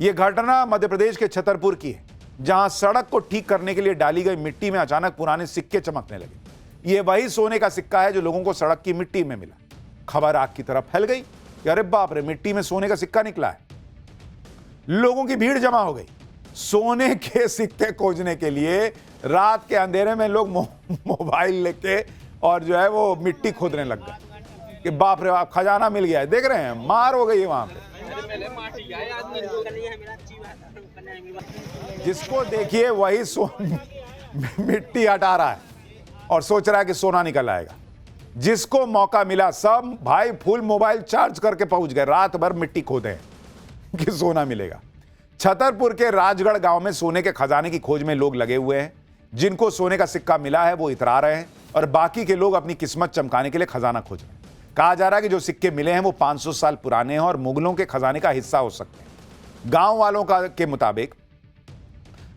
यह घटना मध्य प्रदेश के छतरपुर की है, जहां सड़क को ठीक करने के लिए डाली गई मिट्टी में अचानक पुराने सिक्के चमकने लगे। यह वही सोने का सिक्का है जो लोगों को सड़क की मिट्टी में मिला। खबर आग की तरफ फैल गई। अरे बाप रे, मिट्टी में सोने का सिक्का निकला है। लोगों की भीड़ जमा हो गई। सोने के सिक्के खोजने के लिए रात के अंधेरे में लोग मोबाइल लेके और जो है वो मिट्टी खोदने लग गए कि बाप रे बाप, खजाना मिल गया है। देख रहे हैं, मार हो गई है वहां पे। जिसको देखिए वही मिट्टी हटा रहा है और सोच रहा है कि सोना निकल आएगा। जिसको मौका मिला सब भाई फुल मोबाइल चार्ज करके पहुंच गए, रात भर मिट्टी खोदे। कि सोना मिलेगा। छतरपुर के राजगढ़ गांव में सोने के खजाने की खोज में लोग लगे हुए हैं। जिनको सोने का सिक्का मिला है वो इतरा रहे हैं और बाकी के लोग अपनी किस्मत चमकाने के लिए खजाना खोज रहे हैं। कहा जा रहा है कि जो सिक्के मिले हैं वो 500 साल पुराने हैं और मुगलों के खजाने का हिस्सा हो सकते हैं। गांव वालों के मुताबिक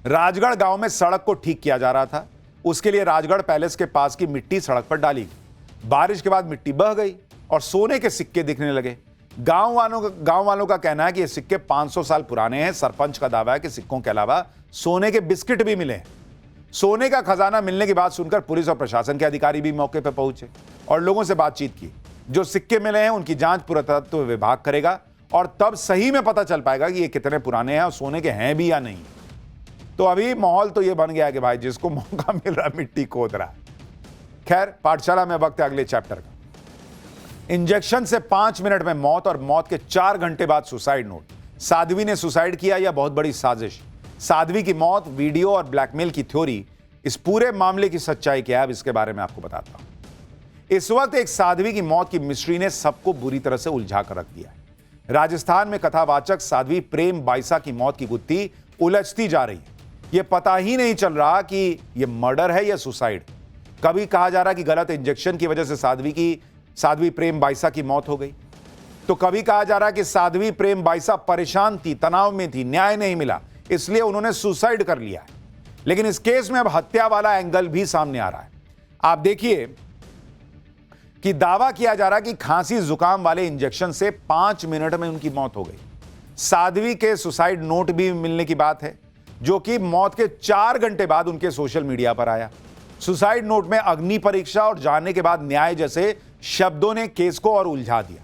राजगढ़ गांव में सड़क को ठीक किया जा रहा था। उसके लिए राजगढ़ पैलेस के पास की मिट्टी सड़क पर डाली गई। बारिश के बाद मिट्टी बह गई और सोने के सिक्के दिखने लगे। गांव वालों का कहना है कि ये सिक्के 500 साल पुराने हैं। सरपंच का दावा है कि सिक्कों के अलावा सोने के बिस्किट भी मिले हैं। सोने का खजाना मिलने की बात सुनकर पुलिस और प्रशासन के अधिकारी भी मौके पर पहुंचे और लोगों से बातचीत की। जो सिक्के मिले हैं उनकी जांच पुरातत्व विभाग करेगा और तब सही में पता चल पाएगा कि ये कितने पुराने हैं और सोने के हैं भी या नहीं। तो अभी माहौल तो ये बन गया कि भाई जिसको मौका मिल रहा है मिट्टी खोद रहा है। खैर, पाठशाला में वक्त है अगले चैप्टर का। इंजेक्शन से 5 मिनट में मौत और मौत के 4 घंटे बाद सुसाइड नोट। साध्वी ने सुसाइड किया या बहुत बड़ी साजिश? साध्वी की मौत, वीडियो और ब्लैकमेल की थ्योरी, इस पूरे मामले की सच्चाई क्या है, अब इसके बारे में आपको बताता हूं। इस वक्त एक साध्वी की मौत की मिस्ट्री ने सबको बुरी तरह से उलझा कर रख दिया है। राजस्थान में कथावाचक साध्वी प्रेम बाइसा की मौत की गुत्थी उलझती जा रही है। यह पता ही नहीं चल रहा कि यह मर्डर है या सुसाइड। कभी कहा जा रहा कि गलत इंजेक्शन की वजह से साध्वी प्रेम बाइसा की मौत हो गई, तो कभी कहा जा रहा कि साध्वी प्रेम बाइसा परेशान थी, तनाव में थी, न्याय नहीं मिला, इसलिए उन्होंने सुसाइड कर लिया है। लेकिन इस केस में अब हत्या वाला एंगल भी सामने आ रहा है। आप देखिए कि दावा किया जा रहा है कि खांसी जुकाम वाले इंजेक्शन से 5 मिनट में उनकी मौत हो गई। साध्वी के सुसाइड नोट भी मिलने की बात है, जो कि मौत के 4 घंटे बाद उनके सोशल मीडिया पर आया। सुसाइड नोट में अग्नि परीक्षा और जाने के बाद न्याय जैसे शब्दों ने केस को और उलझा दिया।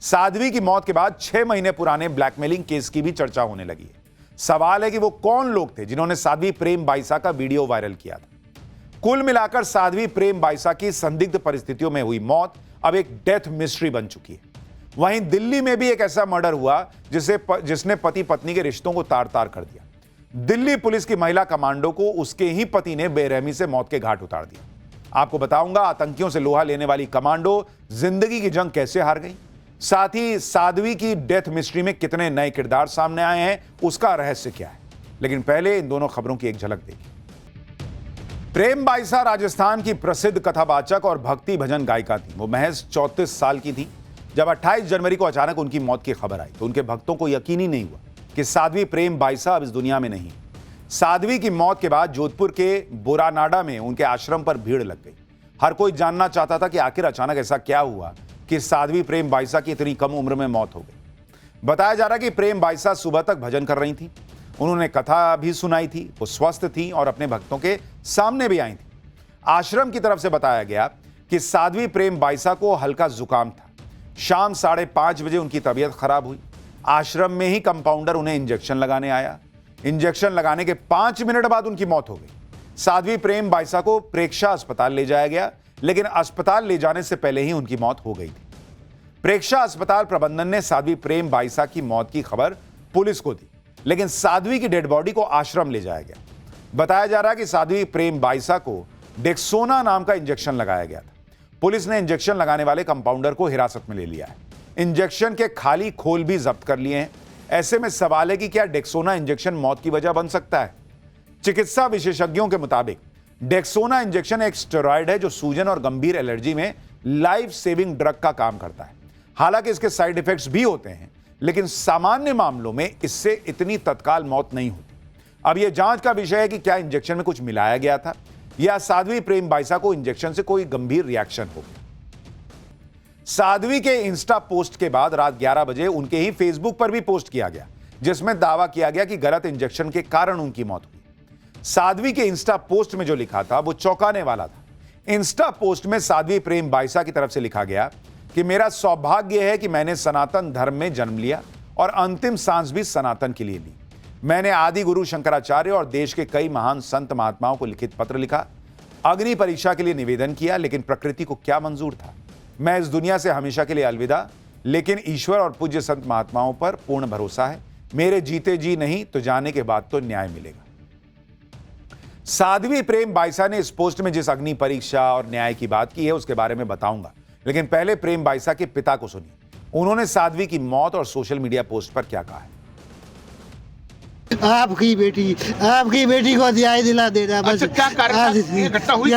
साध्वी की मौत के बाद 6 महीने पुराने ब्लैकमेलिंग केस की भी चर्चा होने लगी है। सवाल है कि वो कौन लोग थे जिन्होंने साध्वी प्रेम बाइसा का वीडियो वायरल किया था। कुल मिलाकर साध्वी प्रेम बाइसा की संदिग्ध परिस्थितियों में हुई मौत अब एक डेथ मिस्ट्री बन चुकी है। वहीं दिल्ली में भी एक ऐसा मर्डर हुआ जिसने पति पत्नी के रिश्तों को तार तार कर दिया। दिल्ली पुलिस की महिला कमांडो को उसके ही पति ने बेरहमी से मौत के घाट उतार दिया। आपको बताऊंगा आतंकियों से लोहा लेने वाली कमांडो जिंदगी की जंग कैसे हार गई, साथ ही साध्वी की डेथ मिस्ट्री में कितने नए किरदार सामने आए हैं, उसका रहस्य क्या है। लेकिन पहले इन दोनों खबरों की एक झलक देखिए। प्रेम बाइसा राजस्थान की प्रसिद्ध कथावाचक और भक्ति भजन गायिका थी। वो महज 34 साल की थी जब 28 जनवरी को अचानक उनकी मौत की खबर आई तो उनके भक्तों को यकीन ही नहीं हुआ कि साध्वी प्रेम बाइसा अब इस दुनिया में नहीं। साध्वी की मौत के बाद जोधपुर के बोरानाडा में उनके आश्रम पर भीड़ लग गई। हर कोई जानना चाहता था कि आखिर अचानक ऐसा क्या हुआ कि साध्वी प्रेम बाइसा की इतनी कम उम्र में मौत हो गई। बताया जा रहा कि प्रेम बाइसा सुबह तक भजन कर रही थी। उन्होंने कथा भी सुनाई थी, वो स्वस्थ थी और अपने भक्तों के सामने भी आई थी। आश्रम की तरफ से बताया गया कि साध्वी प्रेम बाइसा को हल्का जुकाम था। शाम 5:30 बजे उनकी तबीयत खराब हुई। आश्रम में ही कंपाउंडर उन्हें इंजेक्शन लगाने आया। इंजेक्शन लगाने के 5 मिनट बाद उनकी मौत हो गई। साध्वी प्रेम बाइसा को प्रेक्षा अस्पताल ले जाया गया, लेकिन अस्पताल ले जाने से पहले ही उनकी मौत हो गई थी। प्रेक्षा अस्पताल प्रबंधन ने साध्वी प्रेम बाइसा की मौत की खबर पुलिस को दी, लेकिन साध्वी की डेड बॉडी को आश्रम ले जाया गया। बताया जा रहा है कि साध्वी प्रेम बाइसा को डेक्सोना नाम का इंजेक्शन लगाया गया था। पुलिस ने इंजेक्शन लगाने वाले कंपाउंडर को हिरासत में ले लिया है। इंजेक्शन के खाली खोल भी जब्त कर लिए हैं। ऐसे में सवाल है कि क्या डेक्सोना इंजेक्शन मौत की वजह बन सकता है? चिकित्सा विशेषज्ञों के मुताबिक डेक्सोना इंजेक्शन एक स्टेरॉयड है जो सूजन और गंभीर एलर्जी में लाइफ सेविंग ड्रग का काम करता है। हालांकि इसके साइड इफेक्ट्स भी होते हैं, लेकिन सामान्य मामलों में इससे इतनी तत्काल मौत नहीं होती। अब यह जांच का विषय है कि क्या इंजेक्शन में कुछ मिलाया गया था या साध्वी प्रेम बाइसा को इंजेक्शन से कोई गंभीर रिएक्शन हो गया। साध्वी के इंस्टा पोस्ट के बाद रात 11 बजे उनके ही फेसबुक पर भी पोस्ट किया गया, जिसमें दावा किया गया कि गलत इंजेक्शन के कारण उनकी मौत हुई। साध्वी के इंस्टा पोस्ट में जो लिखा था वो चौंकाने वाला था। इंस्टा पोस्ट में साध्वी प्रेम बाइसा की तरफ से लिखा गया कि मेरा सौभाग्य है कि मैंने सनातन धर्म में जन्म लिया और अंतिम सांस भी सनातन के लिए ली। मैंने आदि गुरु शंकराचार्य और देश के कई महान संत महात्माओं को लिखित पत्र लिखा, अग्नि परीक्षा के लिए निवेदन किया, लेकिन प्रकृति को क्या मंजूर था। मैं इस दुनिया से हमेशा के लिए अलविदा, लेकिन ईश्वर और पूज्य संत महात्माओं पर पूर्ण भरोसा है। मेरे जीते जी नहीं तो जाने के बाद तो न्याय मिलेगा। साध्वी प्रेम बाइसा ने इस पोस्ट में जिस अग्नि परीक्षा और न्याय की बात की है उसके बारे में बताऊंगा, लेकिन पहले प्रेम बाइसा के पिता को सुनिए। उन्होंने साध्वी की मौत और सोशल मीडिया पोस्ट पर क्या कहा है।
आपकी बेटी को न्याय दिला देना बस।
अच्छा, क्या घटना हुई?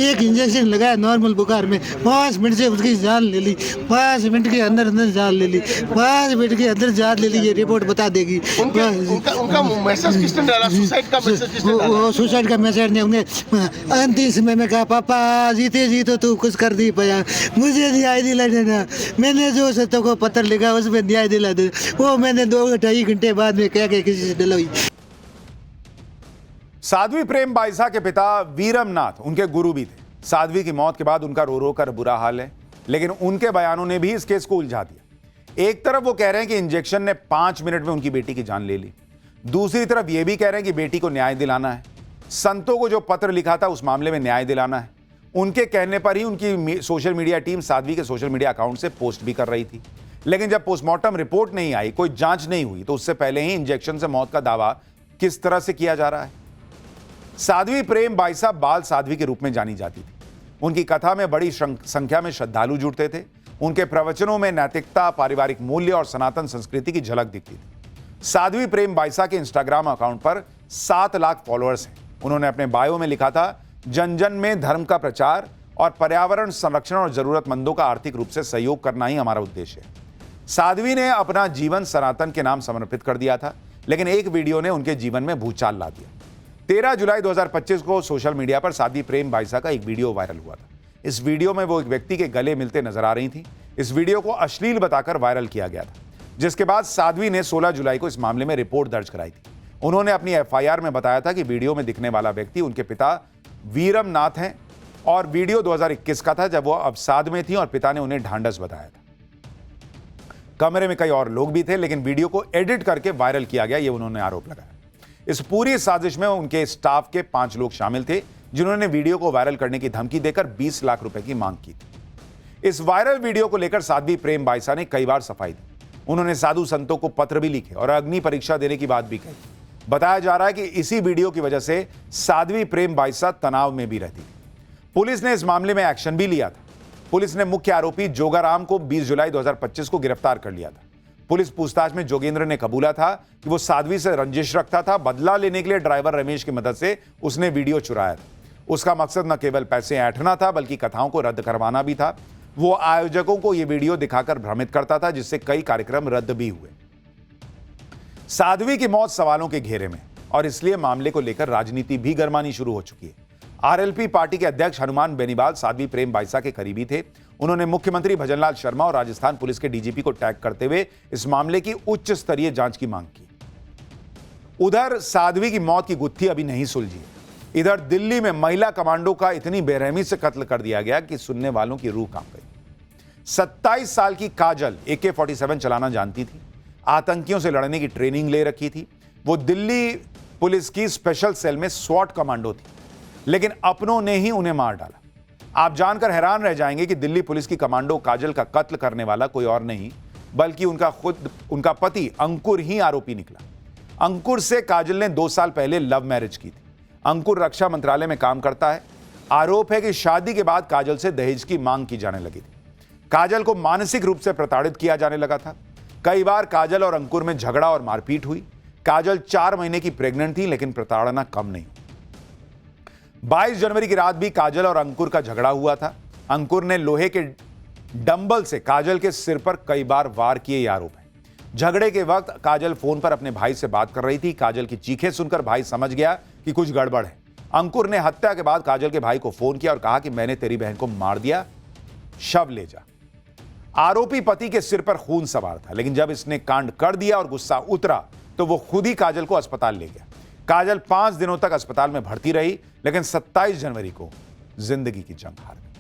एक इंजेक्शन लगाया नॉर्मल बुखार में, 5 मिनट से उसकी जान ले ली, 5 मिनट के अंदर जान ले ली, 5 मिनट के अंदर जान ले ली। ये रिपोर्ट बता देगी।
उनका मैसेज किसने डाला? सुसाइड का मैसेज किसने डाला?
वो सुसाइड का मैसेज ने उन्हें अंतिम समय में कहा, पापा जीते जी तो तू कुछ कर नहीं पाया, मुझे न्याय दिला देना। मैंने जो सत्य को पत्र लिखा उसमें न्याय दिला दे। वो मैंने 2-2.5 घंटे बाद में कह के किसी से डलवाई।
साध्वी प्रेम बाईसा के पिता वीरमनाथ उनके गुरु भी थे। साध्वी की मौत के बाद उनका रो रो कर बुरा हाल है, लेकिन उनके बयानों ने भी इस केस को उलझा दिया। एक तरफ वो कह रहे हैं कि इंजेक्शन ने 5 मिनट में उनकी बेटी की जान ले ली, दूसरी तरफ ये भी कह रहे हैं कि बेटी को न्याय दिलाना है, संतों को जो पत्र लिखा था उस मामले में न्याय दिलाना है। उनके कहने पर ही उनकी सोशल मीडिया टीम साध्वी के सोशल मीडिया अकाउंट से पोस्ट भी कर रही थी, लेकिन जब पोस्टमार्टम रिपोर्ट नहीं आई, कोई जांच नहीं हुई, तो उससे पहले ही इंजेक्शन से मौत का दावा किस तरह से किया जा रहा है। साध्वी प्रेम बाईसा बाल साध्वी के रूप में जानी जाती थी। उनकी कथा में बड़ी संख्या में श्रद्धालु जुड़ते थे। उनके प्रवचनों में नैतिकता, पारिवारिक मूल्य और सनातन संस्कृति की झलक दिखती थी। साध्वी प्रेम बाईसा के इंस्टाग्राम अकाउंट पर 7 लाख फॉलोअर्स हैं। उन्होंने अपने बायो में लिखा था, जन जन में धर्म का प्रचार और पर्यावरण संरक्षण और जरूरतमंदों का आर्थिक रूप से सहयोग करना ही हमारा उद्देश्य है। साध्वी ने अपना जीवन सनातन के नाम समर्पित कर दिया था, लेकिन एक वीडियो ने उनके जीवन में भूचाल ला दिया। 13 जुलाई 2025 को सोशल मीडिया पर साध्वी प्रेम बाईसा का एक वीडियो वायरल हुआ था। इस वीडियो में वो एक व्यक्ति के गले मिलते नजर आ रही थी। इस वीडियो को अश्लील बताकर वायरल किया गया था, जिसके बाद साध्वी ने 16 जुलाई को इस मामले में रिपोर्ट दर्ज कराई थी। उन्होंने अपनी एफआईआर में बताया था कि वीडियो में दिखने वाला व्यक्ति उनके पिता वीरमनाथ हैं और वीडियो 2021 का था, जब वो अवसाद में थी और पिता ने उन्हें ढांढस बताया था। कमरे में कई और लोग भी थे, लेकिन वीडियो को एडिट करके वायरल किया गया, ये उन्होंने आरोप लगाया। इस पूरी साजिश में उनके स्टाफ के 5 लोग शामिल थे, जिन्होंने वीडियो को वायरल करने की धमकी देकर 20 लाख रुपए की मांग की थी। इस वायरल वीडियो को लेकर साध्वी प्रेम बाईसा ने कई बार सफाई दी। उन्होंने साधु संतों को पत्र भी लिखे और अग्नि परीक्षा देने की बात भी कही। बताया जा रहा है कि इसी वीडियो की वजह से साध्वी प्रेम बाईसा तनाव में भी रहती थी। पुलिस ने इस मामले में एक्शन भी लिया था। पुलिस ने मुख्य आरोपी जोगाराम को 20 जुलाई 2025 को गिरफ्तार कर लिया था। पुलिस पूछताछ में जोगेंद्र ने कबूला था कि वो साध्वी से रंजिश रखता था। बदला लेने के लिए ड्राइवर रमेश की मदद से उसने वीडियो चुराया था। उसका मकसद न केवल पैसे ऐंठना था, बल्कि कथाओं को रद्द करवाना भी था। वो आयोजकों को ये वीडियो दिखाकर भ्रमित करता था, जिससे कई कार्यक्रम रद्द भी हुए। साध्वी की मौत सवालों के घेरे में, और इसलिए मामले को लेकर राजनीति भी गरमानी शुरू हो चुकी है। आरएलपी पार्टी के अध्यक्ष हनुमान बेनीवाल साध्वी प्रेम बाईसा के करीबी थे। उन्होंने मुख्यमंत्री भजनलाल शर्मा और राजस्थान पुलिस के डीजीपी को टैग करते हुए इस मामले की उच्च स्तरीय जांच की मांग की। उधर साध्वी की मौत की गुत्थी अभी नहीं सुलझी है। इधर दिल्ली में महिला कमांडो का इतनी बेरहमी से कत्ल कर दिया गया कि सुनने वालों की रूह कांप गई। 27 साल की काजल AK-47 चलाना जानती थी। आतंकियों से लड़ने की ट्रेनिंग ले रखी थी। वो दिल्ली पुलिस की स्पेशल सेल में SWAT कमांडो थी, लेकिन अपनों ने ही उन्हें मार डाला। आप जानकर हैरान रह जाएंगे कि दिल्ली पुलिस की कमांडो काजल का कत्ल करने वाला कोई और नहीं, बल्कि उनका पति अंकुर ही आरोपी निकला। अंकुर से काजल ने 2 साल पहले लव मैरिज की थी। अंकुर रक्षा मंत्रालय में काम करता है। आरोप है कि शादी के बाद काजल से दहेज की मांग की जाने लगी थी। काजल को मानसिक रूप से प्रताड़ित किया जाने लगा था। कई बार काजल और अंकुर में झगड़ा और मारपीट हुई। काजल 4 महीने की प्रेग्नेंट थी, लेकिन प्रताड़ना कम नहीं। 22 जनवरी की रात भी काजल और अंकुर का झगड़ा हुआ था। अंकुर ने लोहे के डंबल से काजल के सिर पर कई बार वार किए, ये आरोप है। झगड़े के वक्त काजल फोन पर अपने भाई से बात कर रही थी। काजल की चीखें सुनकर भाई समझ गया कि कुछ गड़बड़ है। अंकुर ने हत्या के बाद काजल के भाई को फोन किया और कहा कि मैंने तेरी बहन को मार दिया, शव ले जा। आरोपी पति के सिर पर खून सवार था, लेकिन जब इसने कांड कर दिया और गुस्सा उतरा तो वो खुद ही काजल को अस्पताल ले गया। काजल 5 दिनों तक अस्पताल में भर्ती रही, लेकिन 27 जनवरी को जिंदगी की जंग हार गई।